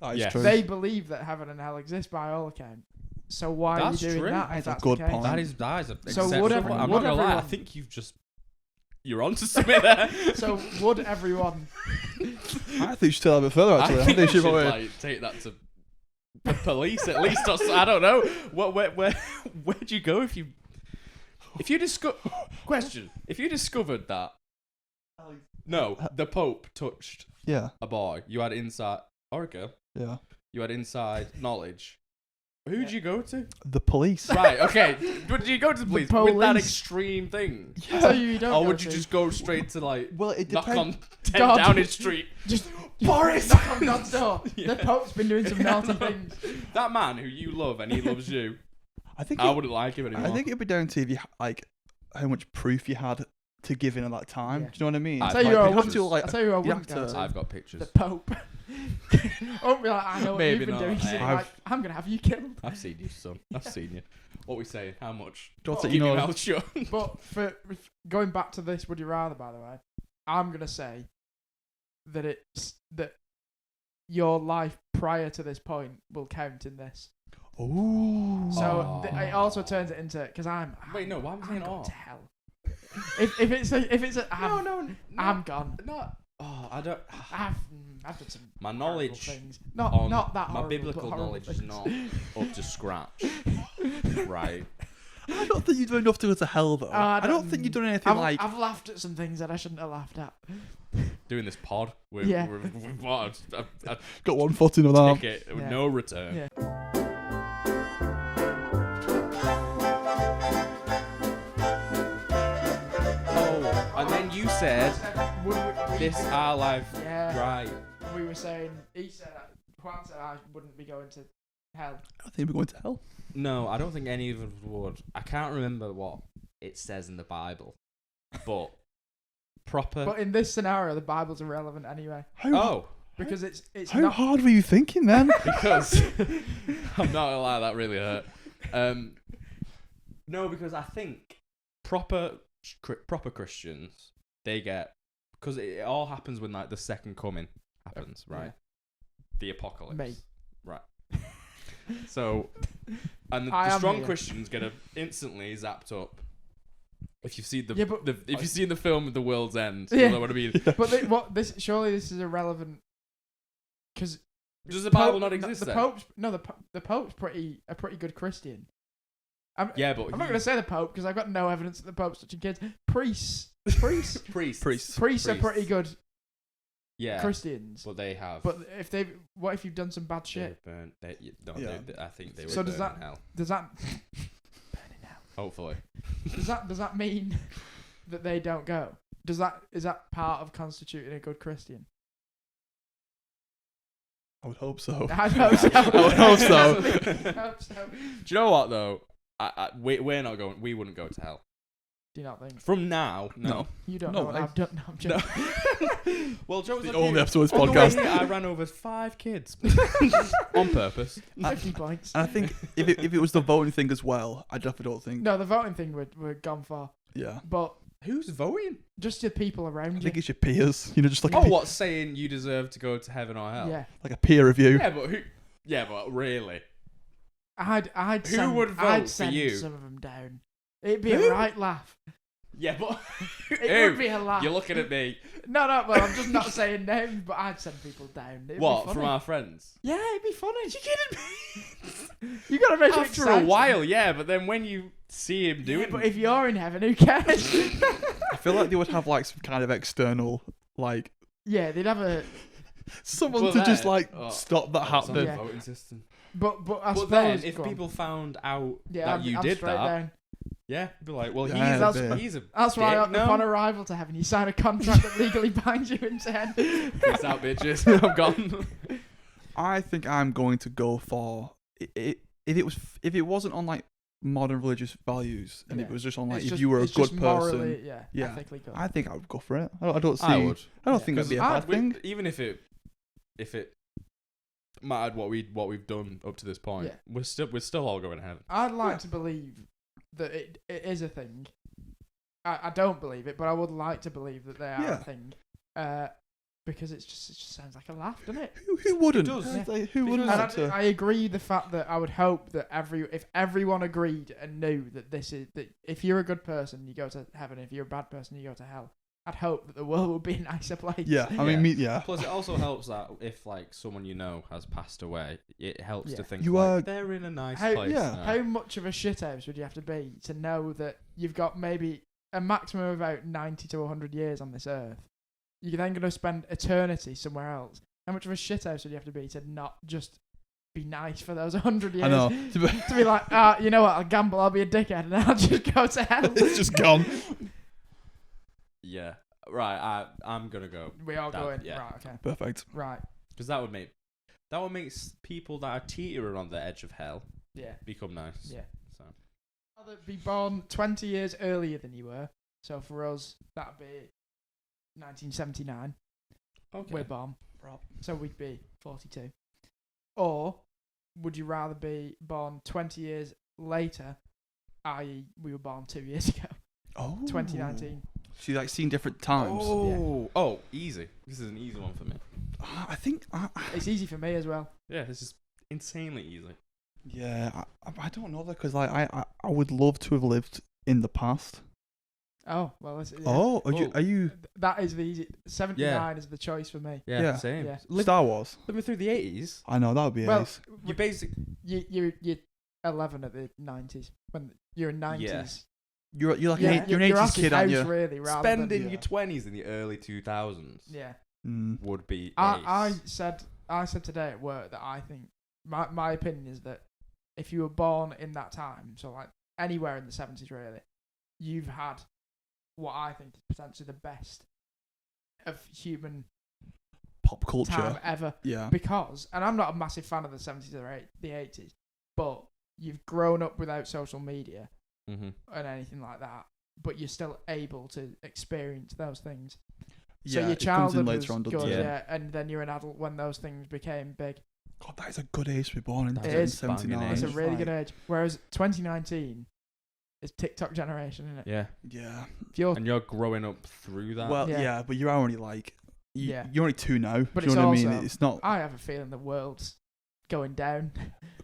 That is Yeah. true. They believe that heaven and hell exist by all account. So why That's are you doing true. that? That's If a that's good the case? point. That is a So exceptional would one. every- I'm would not gonna lie. I everyone- think you're onto something there. So would everyone? I think you should tell a bit further, actually. I think you should probably- like take that to the police at least. Or so, I don't know. Where'd you go if you discover question? If you discovered that the Pope touched Yeah. a boy, you had inside or a girl, Yeah. you had inside knowledge. Who'd you go to? The police. Right, okay. But did you go to the The police with that police. extreme thing? I tell you don't. Or go would you to. just go straight to like Well, it knock depends. on 10 God. Downing Street? just Boris! knock on God's door? Yeah. The Pope's been doing some Yeah, naughty no. things. That man who you love and he loves you, I think. I wouldn't like him anymore. I think it'd be down to if you like how much proof you had to give in at that time. Yeah. Do you know what I mean? I'll tell you Like, who I you'd wouldn't. have to, like, I tell you who I you'd wouldn't have go to- to. I've got pictures. The Pope. I won't be like, I know what Maybe you've been not. doing. 'Cause I've- you're like, I'm gonna have you killed. I've seen you, son. I've seen you. What we saying? How much? Don't Well, you Keep your know? mouth shut. But going back to this, would you rather? By the way, I'm gonna say that your life prior to this point will count in this. Ooh. So Oh. it also turns it into because I'm. Wait, no. Why am I I'm saying going oh? to hell. if it's a I'm gone. Not. Oh, I don't. I've done some My horrible knowledge things. on Not that my horrible, biblical but horrible knowledge is things. not up to scratch. Right. I don't think you've done enough to go to hell, though. I I don't think you've done anything like. I've laughed at some things that I shouldn't have laughed at. Doing this pod. Yeah. We've bought a Got one foot in with that. ticket with Yeah. no return. Yeah. Oh, and then you said We- this our life. Yeah. Right. We were saying Juan said I wouldn't be going to hell. I don't think we're going to hell. No, I don't think any of us would. I can't remember what it says in the Bible, but proper. But in this scenario, the Bible's irrelevant anyway Oh, because it's How not. hard were you thinking then? because I'm not gonna lie, that really hurt. No, because I think proper Christians, they get, because it all happens when like the second coming happens, right? Yeah. The apocalypse. Me. Right. So, and I the am strong here. Christians get instantly zapped up. If you've seen Yeah, but- if you've seen the film The World's End, Yeah. you know what I mean. But surely this is irrelevant because Does the Bible not exist? The then? Pope's the Pope's a pretty good Christian. Yeah, but I'm not going to say the Pope because I've got no evidence that the Pope's touching kids. Priests are pretty good Christians. But they have. But what if you've done some bad shit? I think they would So burn in hell. Does that burn in hell? Hopefully. Does that mean that they don't go? Is that part of constituting a good Christian? I would hope so. I hope so. I would hope so. I hope so. Do you know what though? We're not going. We wouldn't go to hell. Do you not think? From now, no. You don't No, know what I've done. No, I'm joking. Well, Joe's The like only you. episode of this On the way podcast. here, I ran over 5 kids on purpose. 50 points. And I think if it was the voting thing as well, I definitely don't think. No, the voting thing we're gone for. Yeah. But Who's voting? just your people around I you. think it's your peers. Just like What's saying you deserve to go to heaven or hell? Yeah. like a peer review. Yeah, but who? Yeah, but really, I'd Who send, would vote I'd for send you? some of them down. It'd be Who? a right laugh. yeah, but It would be a laugh. You're looking at me. No, well, I'm just not saying names, but I'd send people down. It'd be What funny. from our friends? Yeah, it'd be funny. You kidding me? You gotta make it After a exciting. while, yeah, but then when you see him do Yeah, it, but if you're in heaven, who cares? I feel like they would have like some kind of external like Yeah, they'd have a. someone Well, to just then- like oh, stop that it's on the happening. Yeah. voting system. But I But suppose. then, if go on. people found out Yeah, that I'm you did straight that, down. yeah, be like, well, Yeah, he's a That's why dick, no? upon arrival to heaven, you sign a contract that legally binds you into heaven. Peace out, bitches. I'm gone. I think I'm going to go for if it wasn't on like modern religious values and Yeah. it was just on like It's if just- you were a it's good just morally, person, yeah, yeah, ethically good. I think I would go for it. I don't see. I would. I don't Yeah. think that'd be a Because bad thing. even if it mattered what we've done up to this point, Yeah. we're still all going to heaven. I'd like to believe that it is a thing. I don't believe it, but I would like to believe that they are Yeah. a thing. Because it just sounds like a laugh, doesn't it? Who wouldn't? It does. Like, Yeah. who wouldn't And like to? I agree the fact that I would hope that if everyone agreed and knew that that if you're a good person you go to heaven, if you're a bad person you go to hell. I'd hope that the world would be a nicer place. Yeah, I mean, yeah. Plus, it also helps that if like someone you know has passed away, it helps to Yeah. think You like, are- they're in a nice How, place. yeah. now. How much of a shithouse would you have to be to know that you've got maybe a maximum of about 90 to 100 years on this earth? You're then going to spend eternity somewhere else. How much of a shithouse would you have to be to not just be nice for those 100 years? I know. To be like, you know what, I'll gamble, I'll be a dickhead, and I'll just go to hell. It's just gone. Yeah. Right. I'm gonna go We are that- going. yeah. Right, okay. Perfect. Right. because that would make people that are teetering on the edge of hell Yeah. become nice. Yeah. So Rather be born 20 years earlier than you were. So for us, that'd be 1979. okay. We're born. So we'd be 42. Or would you rather be born 20 years later, i.e. we were born 2 years ago, Oh. 2019? So you like seen different times. Oh, easy. This is an easy one for me. I think. It's easy for me as well. Yeah, this is insanely easy. Yeah, I don't know that because like I would love to have lived in the past. Oh, well, yeah. Oh, are you That is the easy. 79 is the choice for me. Yeah, Yeah. same. Yeah. Star Wars? Living through the 80s. I know that would be Well, ace. You basic. you're 11 at the 90s. When you're in 90s. Yeah. You're like Yeah, you're an you're 80s at his kid, aren't you? house, really, rather Spending than, your 20s in the early 2000s yeah. Mm. would be I ace. said today at work that I think my opinion is that if you were born in that time, so like anywhere in the 70s really, you've had what I think is potentially the best of human Pop time culture. ever. Yeah. Because, and I'm not a massive fan of the 70s or the 80s, but you've grown up without social media Mm-hmm. and anything like that, but you're still able to experience those things. Yeah, So your it comes in childhood later was on, doesn't good, it? yeah, and then you're an adult when those things became big. God, that is a good age to be born in. That is 79. It's a age. really good age. Whereas 2019 is TikTok generation, isn't it? Yeah. Yeah. If you're, And you're growing up through that. Well, Yeah. yeah, but you're only like Yeah. you're only 2 now. But do you it's know what I mean? also- It's not I have a feeling the world's going down.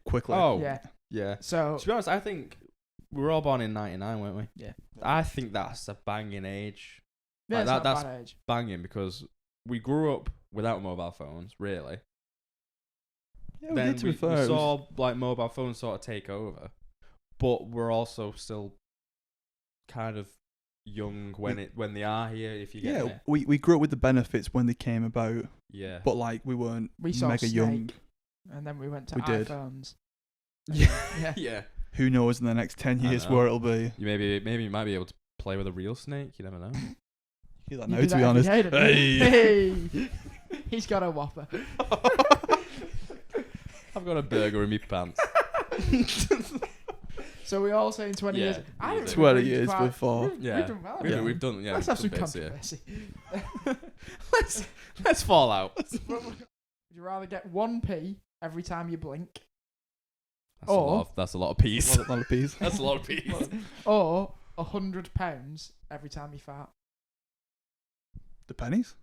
quickly. oh, Yeah. yeah. So To be honest, I think we were all born in 99, weren't we? Yeah. I think that's a banging age. yeah, Like it's that- not a that's- bad age. Banging because we grew up without mobile phones, really. Yeah, we then did, to be we fair. It was- saw like mobile phones sort of take over, but we're also still kind of young when they are here. If you get yeah, me. we grew up with the benefits when they came about, Yeah. but like we weren't We saw mega young. Snake, and then we went to We did. iPhones. Yeah. Yeah. Who knows in the next 10 I years know. where it'll be? You maybe you might be able to play with a real snake. You never know. You that You now, do to that be every honest. day, don't you? Hey. Hey. He's got a whopper. I've got a burger in my pants. So we all say in 20 Yeah, years. I didn't easy. really 20 reach years quite- before. Yeah. We've done well. Yeah. We've done. Yeah. Let's we've have some done bits, yeah. controversy. Let's fall out. Would you rather get 1p every time you blink, That's a lot of peas. Lot of peas. That's a lot of peas. or £100 every time you fart? The pennies?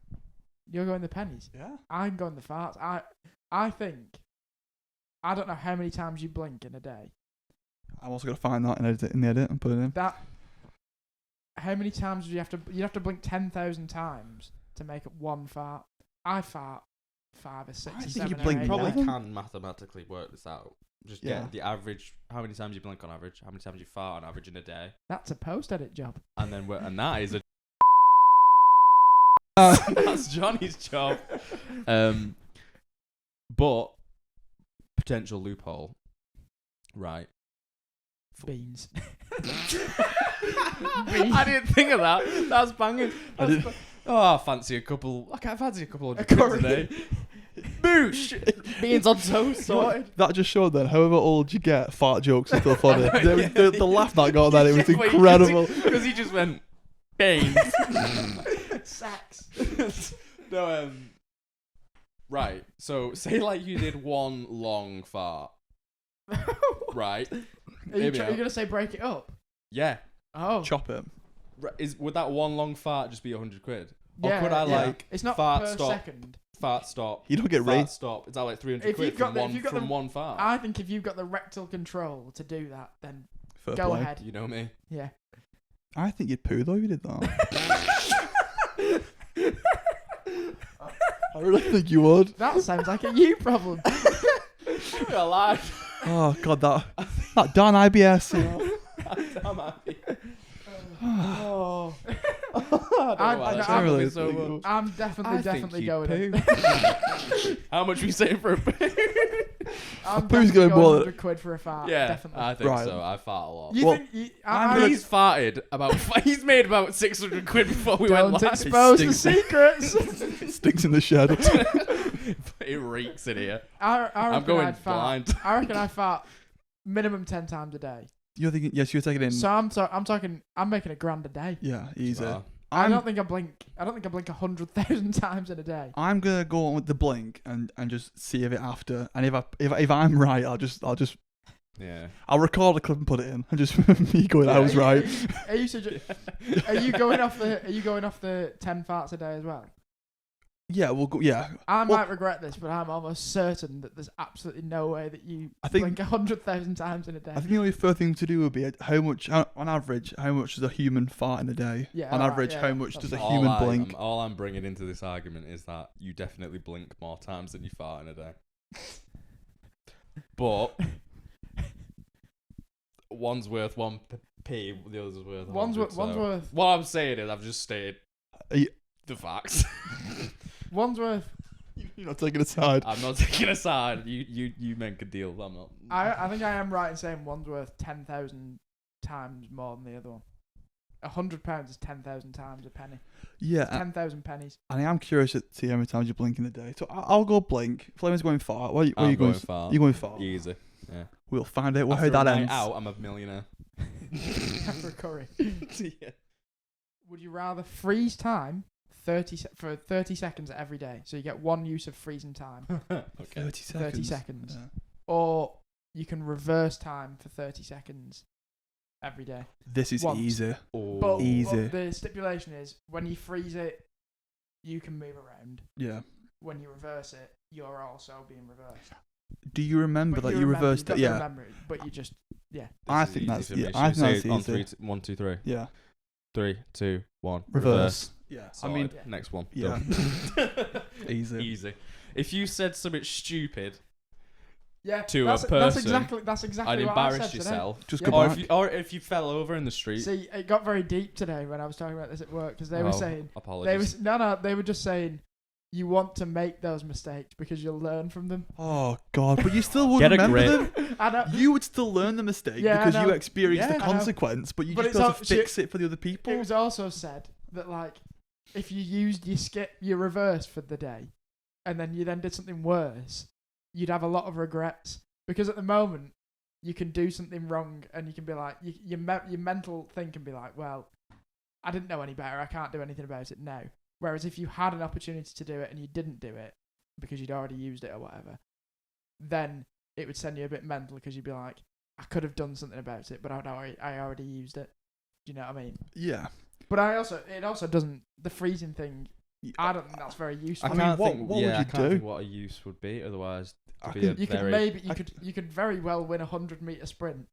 You're going the pennies. Yeah. I'm going the farts. I think. I don't know how many times you blink in a day. I'm also going to find that in the edit and put it in. That. How many times do you have to? You'd have to blink 10,000 times to make up one fart. I fart 5 or 6 I or think 7 you or blink 8 Probably Eleven? can mathematically work this out. Just Yeah. get the average. How many times you blink on average? How many times you fart on average in a day? That's a post-edit job. And then that is a. Uh, That's Johnny's job. But potential loophole, right? Beans. I didn't think of that. That's banging. I fancy a couple. I can't fancy a couple of curry. today. Boosh! Beans on toast. Sorted. that just showed then, however old you get, fart jokes are still funny. I know, yeah. The laugh that got that, it was Yeah, wait, incredible. Because he just went, beans. Sacks. No, right. So, say like you did one long fart, right? Are you Hear me you're out. gonna say break it up? Yeah. Oh. Chop it. Would that one long fart just be £100? Or Yeah, could I yeah. like It's not fart per stop, second. fart stop, You don't get fart raised. stop? Is that like 300 If quid you've got from the- if one you've got from the- one fart? I think if you've got the rectal control to do that, then Fair go play. ahead. You know me. Yeah. I think you'd poo though if you did that. I really think you would. That sounds like a you problem. You're alive. Oh god, that Dan IBS. I'm happy. Oh. I don't know why I that's really happening so think- much. I'm definitely going in. How much we saying for a poo? I'm poo's definitely gonna boil it. 100 quid for a fart. Yeah, Definitely. I think Right. so. I fart a lot. You Well, think He's farted about. He's made about 600 quid before we don't went live. expose the stinks. secrets. Stinks in the shed. It reeks in here. I reckon I'm going I'd fart. blind. I reckon I fart minimum 10 times a day. You're thinking, yes, you're taking in. So I'm talking. I'm making $1,000 a day. Yeah, easy. Wow. I I'm, don't think I blink 100,000 times in a day. I'm gonna go on with the blink and just see if it after. And if I'm right, I'll just Yeah. I'll record a clip and put it in. And just me going, I was right. Are you going off the 10 farts a day as well? Yeah, we'll go. Yeah, I Well- might regret this, but I'm almost certain that there's absolutely no way that you I think- blink 100,000 times in a day. I think the only first thing to do would be how much, on average, how much does a human fart in a day? Yeah, On alright, average, yeah, how yeah, much that's does a fine. human blink? All I'm bringing into this argument is that you definitely blink more times than you fart in a day. But one's worth 1p, the other's worth 100. One's worth. What I'm saying is I've just stated Are you- the facts. One's worth. You're not taking a side. I'm not taking a side. You make a deal. I'm not. I think I am right in saying one's worth 10,000 times more than the other one. £100 is 10,000 times a penny. Yeah, 10,000 pennies. and I am curious to see how many times you blink in a day. So I'll go blink. Flame's going fart. Where are I'm you going? far. You're going fart. Easy. Yeah. We'll find out how After that a night ends. out, I'm a millionaire. After a curry. Yeah. Would you rather freeze time for 30 seconds every day? So you get one use of freezing time. Okay. 30 seconds. 30 seconds. Yeah. Or you can reverse time for 30 seconds every day. This is Once. easy. But Easy. the stipulation is when you freeze it, you can move around. Yeah. When you reverse it, you're also being reversed. Do you remember But that you reversed you've it? got to Yeah. remember it, but you just, yeah. I This is think easy that's for me. yeah. Should I we think that's say it on easy. 3, 1, 2, 3. Yeah. 3, 2, 1. Reverse. Yeah. I Sorted. mean, Yeah. Next one. yeah. Done. Easy. Easy. If you said something stupid, Yeah, to that's, a person That's exactly and what I embarrassed said yourself, Just Yeah. go back. or if you fell over in the street. Today. See, it got very deep today when I was talking about this at work because they were saying apologies. they were just saying you want to make those mistakes because you'll learn from them. Oh God! But you still would Get a remember grip. them. I know. You would still learn the mistake Yeah, I because you know. experienced Yeah, the I know. consequence, but you But just it's got all- to fix it for the other people. It was also said that like if you used your reverse for the day, and then you then did something worse, you'd have a lot of regrets because at the moment you can do something wrong and you can be like your mental thing can be like, well, I didn't know any better. I can't do anything about it now. Whereas if you had an opportunity to do it and you didn't do it because you'd already used it or whatever, then it would send you a bit mental because you'd be like, I could have done something about it, but I already used it. Do you know what I mean? Yeah. But it also doesn't, the freezing thing, I don't think that's very useful. I mean, what would you I can't do? think what a use would be otherwise. I To be a think you could very, maybe, you could very well win a 100-meter sprint.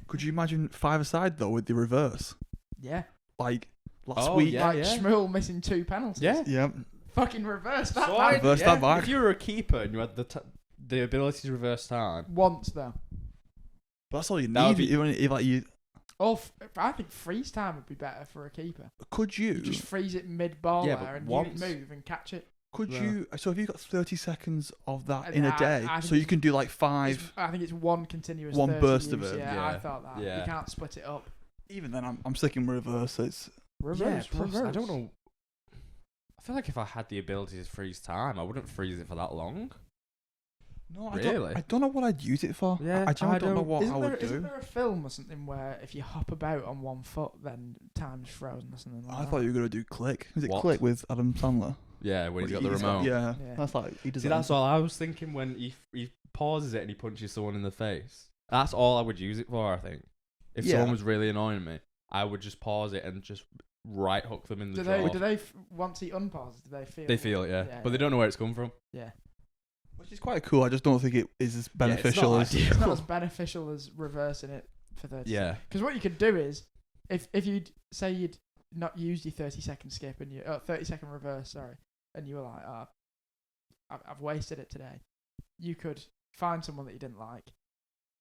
Could you imagine five-a-side though with the reverse? Yeah. Like last Oh, week. yeah. Like Schmuel missing 2 penalties. Yeah. Yeah. Fucking reverse that So man. Reverse that back. If you were a keeper and you had the ability to reverse time, Once though. But that's all you That would need. be- Even if like you Or I think freeze time would be better for a keeper. could you You just freeze it mid-ball Yeah, there but and once- you move and catch it. could Yeah. you so if you got 30 seconds of that And in a I- day, I so think you can do like It's- 5. I think it's one continuous One 30 burst of use. it. Yeah, Yeah. I thought that. Yeah. You can't split it up. Even then, I'm sticking with reverse. It's Reverse, plus, reverse. I don't know. I feel like if I had the ability to freeze time, I wouldn't freeze it for that long. no, Really? I don't know what I'd use it for. Yeah, I don't know don't- what I would Isn't do. there a film or something where if you hop about on one foot, then time's frozen or something like I that? thought you were gonna do Click. Was it What? Click with Adam Sandler? Yeah, when he's got the He's remote. Yeah, Yeah. that's like he does. See, that. that's all I was thinking when he pauses it and he punches someone in the face. That's all I would use it for, I think. If Yeah. someone was really annoying me, I would just pause it and just right hook them in the jaw. Do they once he unpauses, do they feel? They feel it, yeah. But they don't know where it's come from. Yeah, Which is quite cool. I just don't think it is as beneficial not as. ideal. it's not as beneficial as reversing it for 30. Yeah. Because what you could do is, if you'd say you'd not used your 30-second skip and 30-second reverse, sorry, and you were like, oh, I've wasted it today. You could find someone that you didn't like,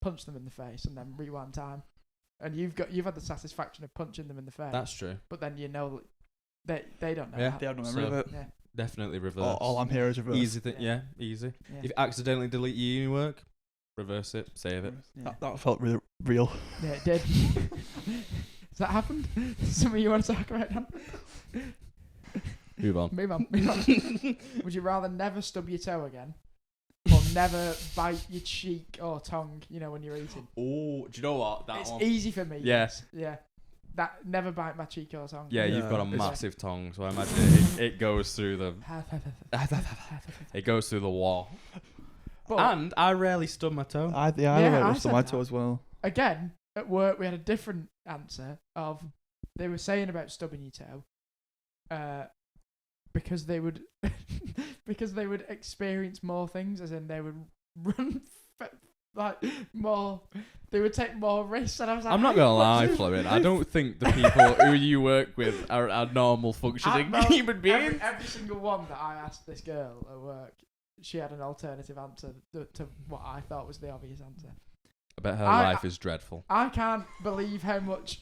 punch them in the face, and then rewind time. And you've had the satisfaction of punching them in the face. That's true. But then you know that they don't know. Yeah. that. They have no memory So- of it. Yeah. Definitely reverse. All I'm here is reverse. Easy thing, Yeah. yeah, easy. Yeah. If you accidentally delete your uni work, reverse it, save it. Yeah. That felt really real. Yeah, it did. Has that happened? Something you want to talk about, Dan? Move on. Move on. Would you rather never stub your toe again, or never bite your cheek or tongue? You know when you're eating. Oh, do you know what? That It's one. easy for me. Yeah. this. Yeah. That never bite my cheek or tongue. Yeah, you've got a It's- massive tongue, so I imagine it goes through the it goes through the wall. But And I rarely stub my toe. I Yeah, yeah, I I said my that. toe as well. again, at work we had a different answer of they were saying about stubbing your toe, because they would experience more things, as in they would run like more. They would take more risks, and I was like, I'm not gonna lie, Fleming. I don't think the people who you work with are normal functioning Well, human beings. Every single one that I asked this girl at work, she had an alternative answer to what I thought was the obvious answer. I bet her I- life is dreadful. I can't believe how much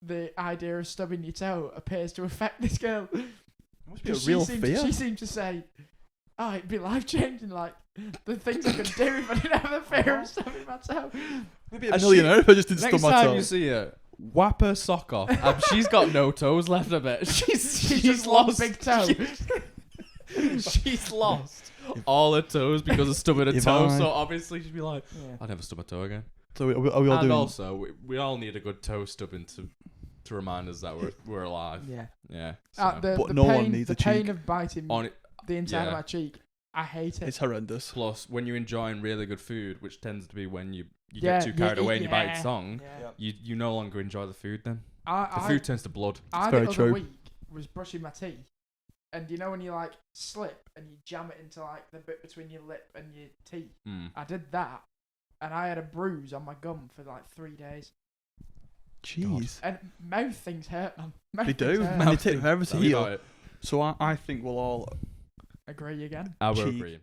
the idea of stubbing your toe appears to affect this girl. It must be a 'Cause real she fear. She seemed to say, "Oh, it'd be life changing. Like the things I could do if I didn't have the fear of stubbing my toe." Maybe a And millionaire if I just didn't Next stub my time toe. you see her, whap her sock off. She's got no toes left. I bet she's just one lost. big toe. She's lost all her toes because of stubbing a If toe. I- So obviously she'd be like, Yeah. "I never stub my toe again." So are we all And doing? also, we all need a good toe stubbing to remind us that we're alive. Yeah. Yeah. So. But The no one pain, needs the a pain cheek. of biting On it, the inside of yeah. my cheek. I hate it. It's horrendous. plus when you're enjoying really good food, which tends to be when you Yeah, get too carried yeah, away and you bite yeah. your tongue, Yeah. you no longer enjoy the food. Then the I food turns to blood. I very the other true. week was brushing my teeth, and you know when you like slip and you jam it into like the bit between your lip and your teeth. Mm. I did that, and I had a bruise on my gum for like 3 days. Jeez. And mouth things hurt, man. Mouth They things do, hurt. and they take forever to Tell me heal. about it. So I think we'll all Agree again. I will Cheek. agree.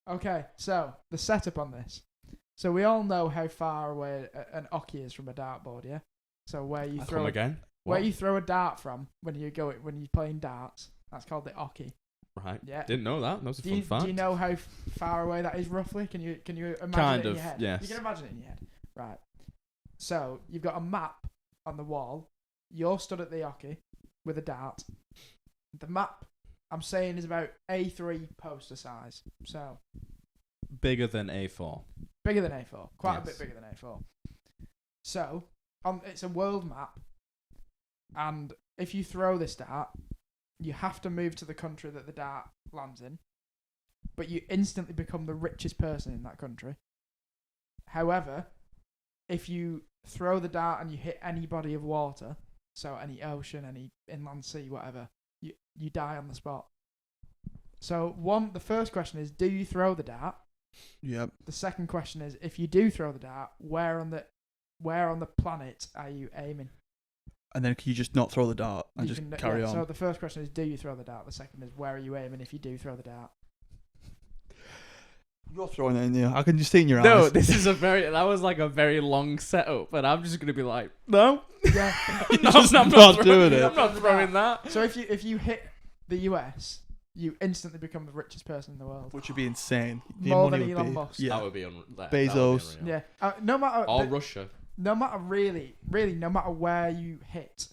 Okay, so the setup on this. So we all know how far away an ocky is from a dartboard, yeah? So where you throw Come again? where What? you throw a dart from when you're playing darts, that's called the ocky. Right. Yeah. Didn't know that. That was a Do fun you, fact. do you know how far away that is roughly? Can you imagine Kind it in of, your head? yes. You can imagine it in your head. Right. So you've got a map on the wall. You're stood at the ocky with a dart. The map I'm saying is about A3 poster size. So Bigger than A4. bigger than A4. Quite a Yes. bit bigger than A4. So it's a world map. And if you throw this dart, you have to move to the country that the dart lands in. But you instantly become the richest person in that country. However, if you throw the dart and you hit any body of water, so any ocean, any inland sea, whatever, you die on the spot. So the first question is, do you throw the dart? Yep. The second question is, if you do throw the dart, where on the planet are you aiming? And then can you just not throw the dart and You just can- carry yeah, on? So the first question is, do you throw the dart? The second is, where are you aiming if you do throw the dart? You're throwing it in there. I can just see it in your No, eyes. that was like a very long setup, and I'm just gonna be like, no, Yeah. You're just not doing it. I'm not throwing that. So if you hit the US, you instantly become the richest person in the world. Which would be insane. The More money than would Elon be, Musk. Yeah. That would be Bezos. unreal. Yeah. No matter Or Russia. no matter really, no matter where you hit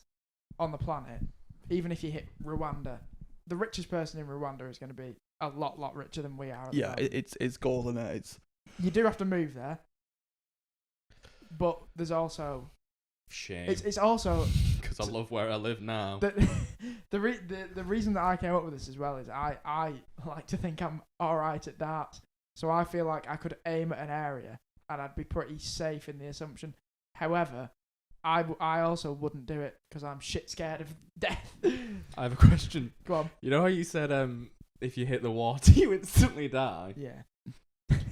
on the planet, even if you hit Rwanda, the richest person in Rwanda is going to be a lot richer than we are. At the Yeah, moment. it's gold in it. It's You do have to move there, but there's also Shame. it's also Because I love where I live now. the reason that I came up with this as well is I like to think I'm alright at darts, so I feel like I could aim at an area and I'd be pretty safe in the assumption. However, I also wouldn't do it because I'm shit scared of death. I have a question. Go on. You know how you said if you hit the water you instantly die? Yeah.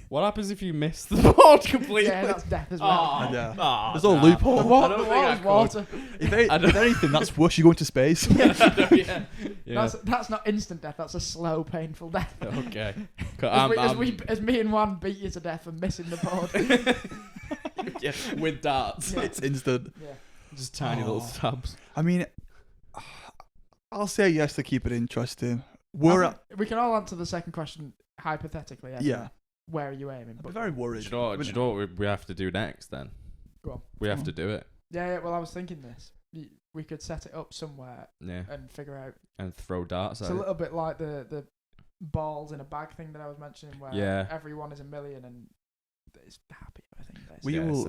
What happens if you miss the board completely? Yeah, that's death as well. Oh, Yeah. oh, There's no nah. loophole. The I water, don't the think I water's could. water. If anything, that's worse. You're going to space. yeah. Yeah. That's not instant death. That's a slow, painful death. Okay. As me and Juan beat you to death for missing the board. Yeah, with darts. Yeah. It's instant. Yeah. Just tiny little Oh. stabs. I mean, I'll say yes to keep it interesting. We can all answer the second question hypothetically. Anyway. Yeah. Where are you aiming? I'd be very Do worried. you know what we have to do next then? Go on. We have to do it. Yeah. Well, I was thinking this. We could set it up somewhere Yeah. and figure out. And throw darts It's at a it. little bit like the balls in a bag thing that I was mentioning, where Yeah. everyone is a million and it's happy. I think. We Yeah, will.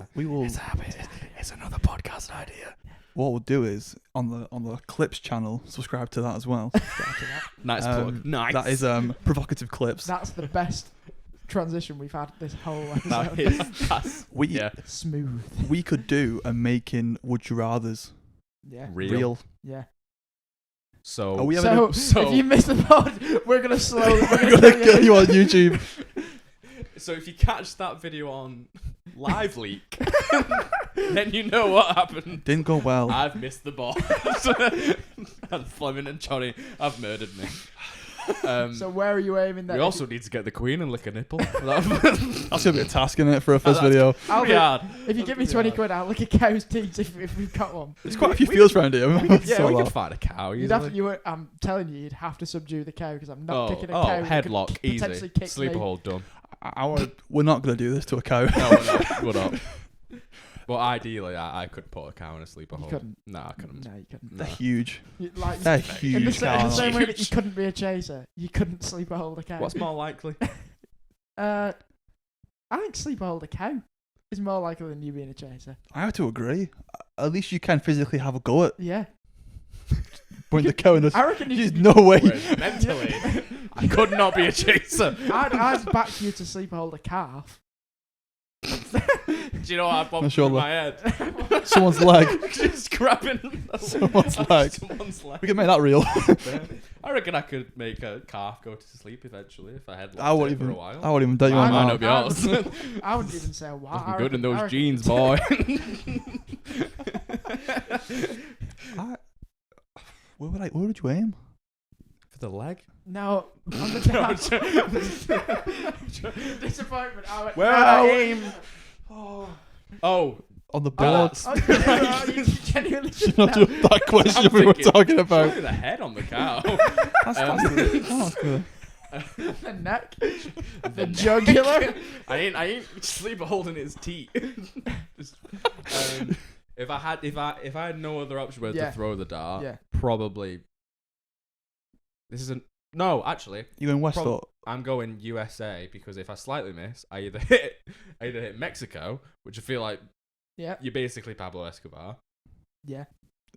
It's another podcast idea. What we'll do is on the Clips channel, subscribe to that as well. Nice plug. Nice. That is Provocative Clips. That's the best transition we've had this whole episode. That is. That's, We yeah. Smooth. we could do a making Would You Rather's Yeah. real. Yeah. So. Are we So, so if you miss the pod, we're gonna slowly. I'm gonna kill you on YouTube. So if you catch that video on live leak, then you know what happened. Didn't go well. I've missed the ball. And Fleming and Jonny have murdered me. So where are you aiming? Then We also need to get the Queen and lick a nipple. That's gonna be a task in it for a first That's- video. I'll Pretty hard. if you give me 20 quid, I'll lick a cow's teeth if we've got one. There's quite a few fields around here. Yeah, we could find a cow. You'd have to, I'm telling you, you'd have to subdue the cow because I'm not kicking a cow. who could headlock, easy. potentially kick Sleeper me. hold done. We're not gonna do this to a cow. No, we're not. We're not. But ideally, I could put a cow in a sleeper You hold. couldn't. No, I couldn't. No, you couldn't. They're huge. Like, They're in the, huge. in the cows. same way that you Huge. couldn't be a chaser, you couldn't sleeper hold a cow. What's more likely? I think sleeper hold a cow is more likely than you being a chaser. I have to agree. At least you can physically have a go at Yeah. point the cow in the. I reckon There's you. no way. Whereas mentally, I could not be a chaser. I'd back you to sleeper hold a calf. Do you know what I popped Not sure through my head? Someone's leg. Just grabbing Someone's leg. someone's leg. We can make that real. I reckon I could make a calf go to sleep eventually if I had I won't it for a even. while. I won't even tell you I on might that. not be yours. I wouldn't even say why. Must be good in those jeans, boy. Where would you aim? For the leg? No, on the couch. Disappointment. I went, Where no. would I aim? Oh, On the board. that's Oh, you genuinely Do you should not know. do that question I'm we were thinking, talking about? surely the head on the cow. That's good. That's good. The neck, the jugular. I ain't sleep holding his teeth. If I had no other option but Yeah. to throw the dart, Yeah. probably. This isn't. No, actually, You in West Thought? I'm going USA because if I slightly miss, I either hit Mexico, which I feel like Yeah, you're basically Pablo Escobar. Yeah.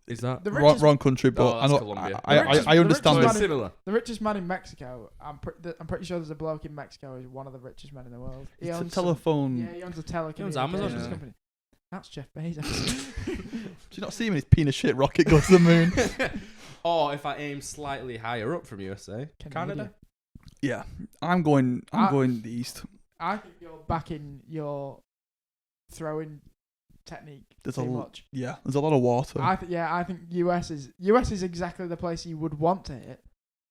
Is that? The Wrong, richest, wrong country, but Oh, I that's know. Colombia. I The richest- understand the this. richest similar. the richest man in Mexico. I'm pretty sure there's a bloke in Mexico who's one of the richest men in the world. He It's a owns some- telephone. Yeah, he owns a telecommunications owns Amazon. Yeah. company. That's Jeff Bezos. Do you not see him in his penis shit rocket go to the moon? Or if I aim slightly higher up from USA, Canada. Canada. Yeah, I'm going I- the east. I think you're backing your throwing technique There's too a l- much. Yeah, there's a lot of water. I think US is exactly the place you would want to hit,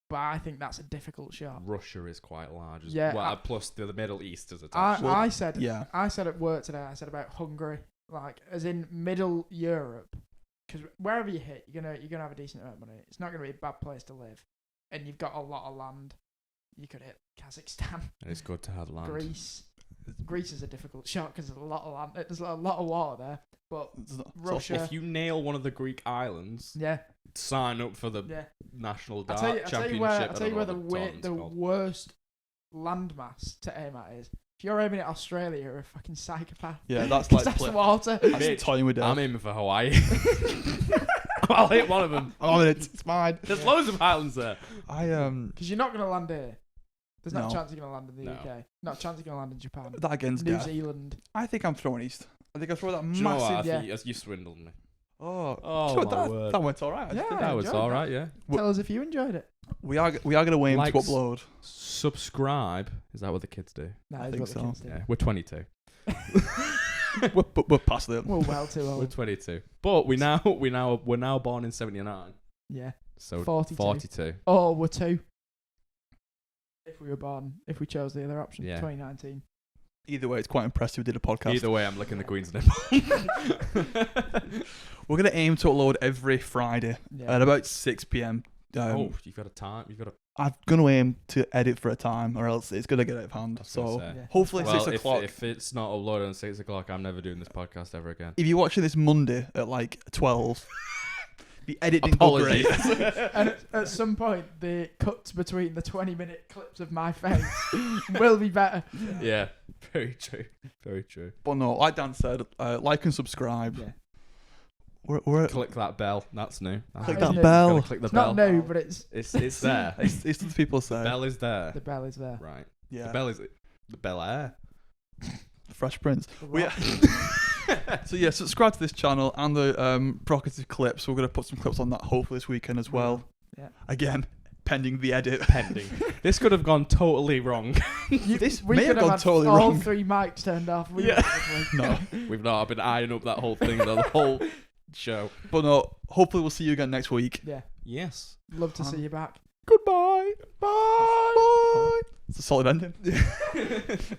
but I think that's a difficult shot. Russia is quite large. Yeah, well, I- plus the Middle East is I, attached. Well, I said yeah. I said at work today. I said about Hungary, like as in Middle Europe, because wherever you hit, you're gonna have a decent amount of money. It's not gonna be a bad place to live, and you've got a lot of land. You could hit Kazakhstan, And it's good to have land. Greece. Greece is a difficult shot because there's a lot of land. There's a lot of water there, but It's not- Russia. If you nail one of the Greek islands, Yeah, sign up for the yeah. national I'll dart tell you championship. where, I I'll don't tell you know where what the tournament's called. worst landmass to aim at is. If you're aiming at Australia, you're a fucking psychopath. Yeah, that's 'Cause like that's water. that's Mitch, toying with I'm death. aiming for Hawaii. I'll hit one of them. Oh, it's mine. There's Yeah. loads of islands there. Because you're not going to land here. There's not No. a chance you're going to land in the No. UK. Not a chance you're going to land in Japan. That against New death. Zealand. I think I'm throwing east. I think I throw that Do you know what? I massive. yeah. think you swindled me. Oh, Oh, so my that, word. that went all right. Yeah. That was enjoyed all that. right, yeah. Well- Tell us if you enjoyed it. We are going to aim Likes. to upload. Subscribe. Is that what the kids do? No, I it's think what the so. kids do. Yeah, we're 22. we're past it. We're well too We're old. 22. But we're now born in 79. Yeah. So 42. 42. Oh, we're two. If we were born, if we chose the other option, Yeah. 2019. Either way, it's quite impressive. We did a podcast. Either way, I'm licking the Queen's nipple. We're going to aim to upload every Friday Yeah. at about 6 p.m. Oh, you've got a time. You've got a. I'm going to aim to edit for a time, or else it's going to get out of hand. I was gonna So say. Yeah. hopefully Well, 6 o'clock. if it's not uploaded at 6 o'clock, I'm never doing this podcast ever again. If you're watching this Monday at like 12, the edit didn't go great. Apologies. And at some point, the cuts between the 20-minute clips of my face will be better. Yeah, very true. Very true. But no, like Dan said, like and subscribe. Yeah. We're Click that bell. That's new. click That that is bell. Gotta click the It's bell. not new, but it's It's there. It's what people say. Bell is there. the bell is there. Right. Yeah. The bell is the Bel Air. Fresh Prince. The We- rock. So yeah, subscribe to this channel and the provocative clips. We're gonna put some clips on that hopefully this weekend as well. Yeah. Again, pending the edit. Pending. This could have gone totally wrong. This We may could have gone had totally all wrong. 3 mics turned off. We Yeah. No, We've not been eyeing up that whole thing, the whole show. but no. Hopefully we'll see you again next week. Yeah. Yes. Love to see you back. Goodbye. Bye. Bye. It's a solid ending.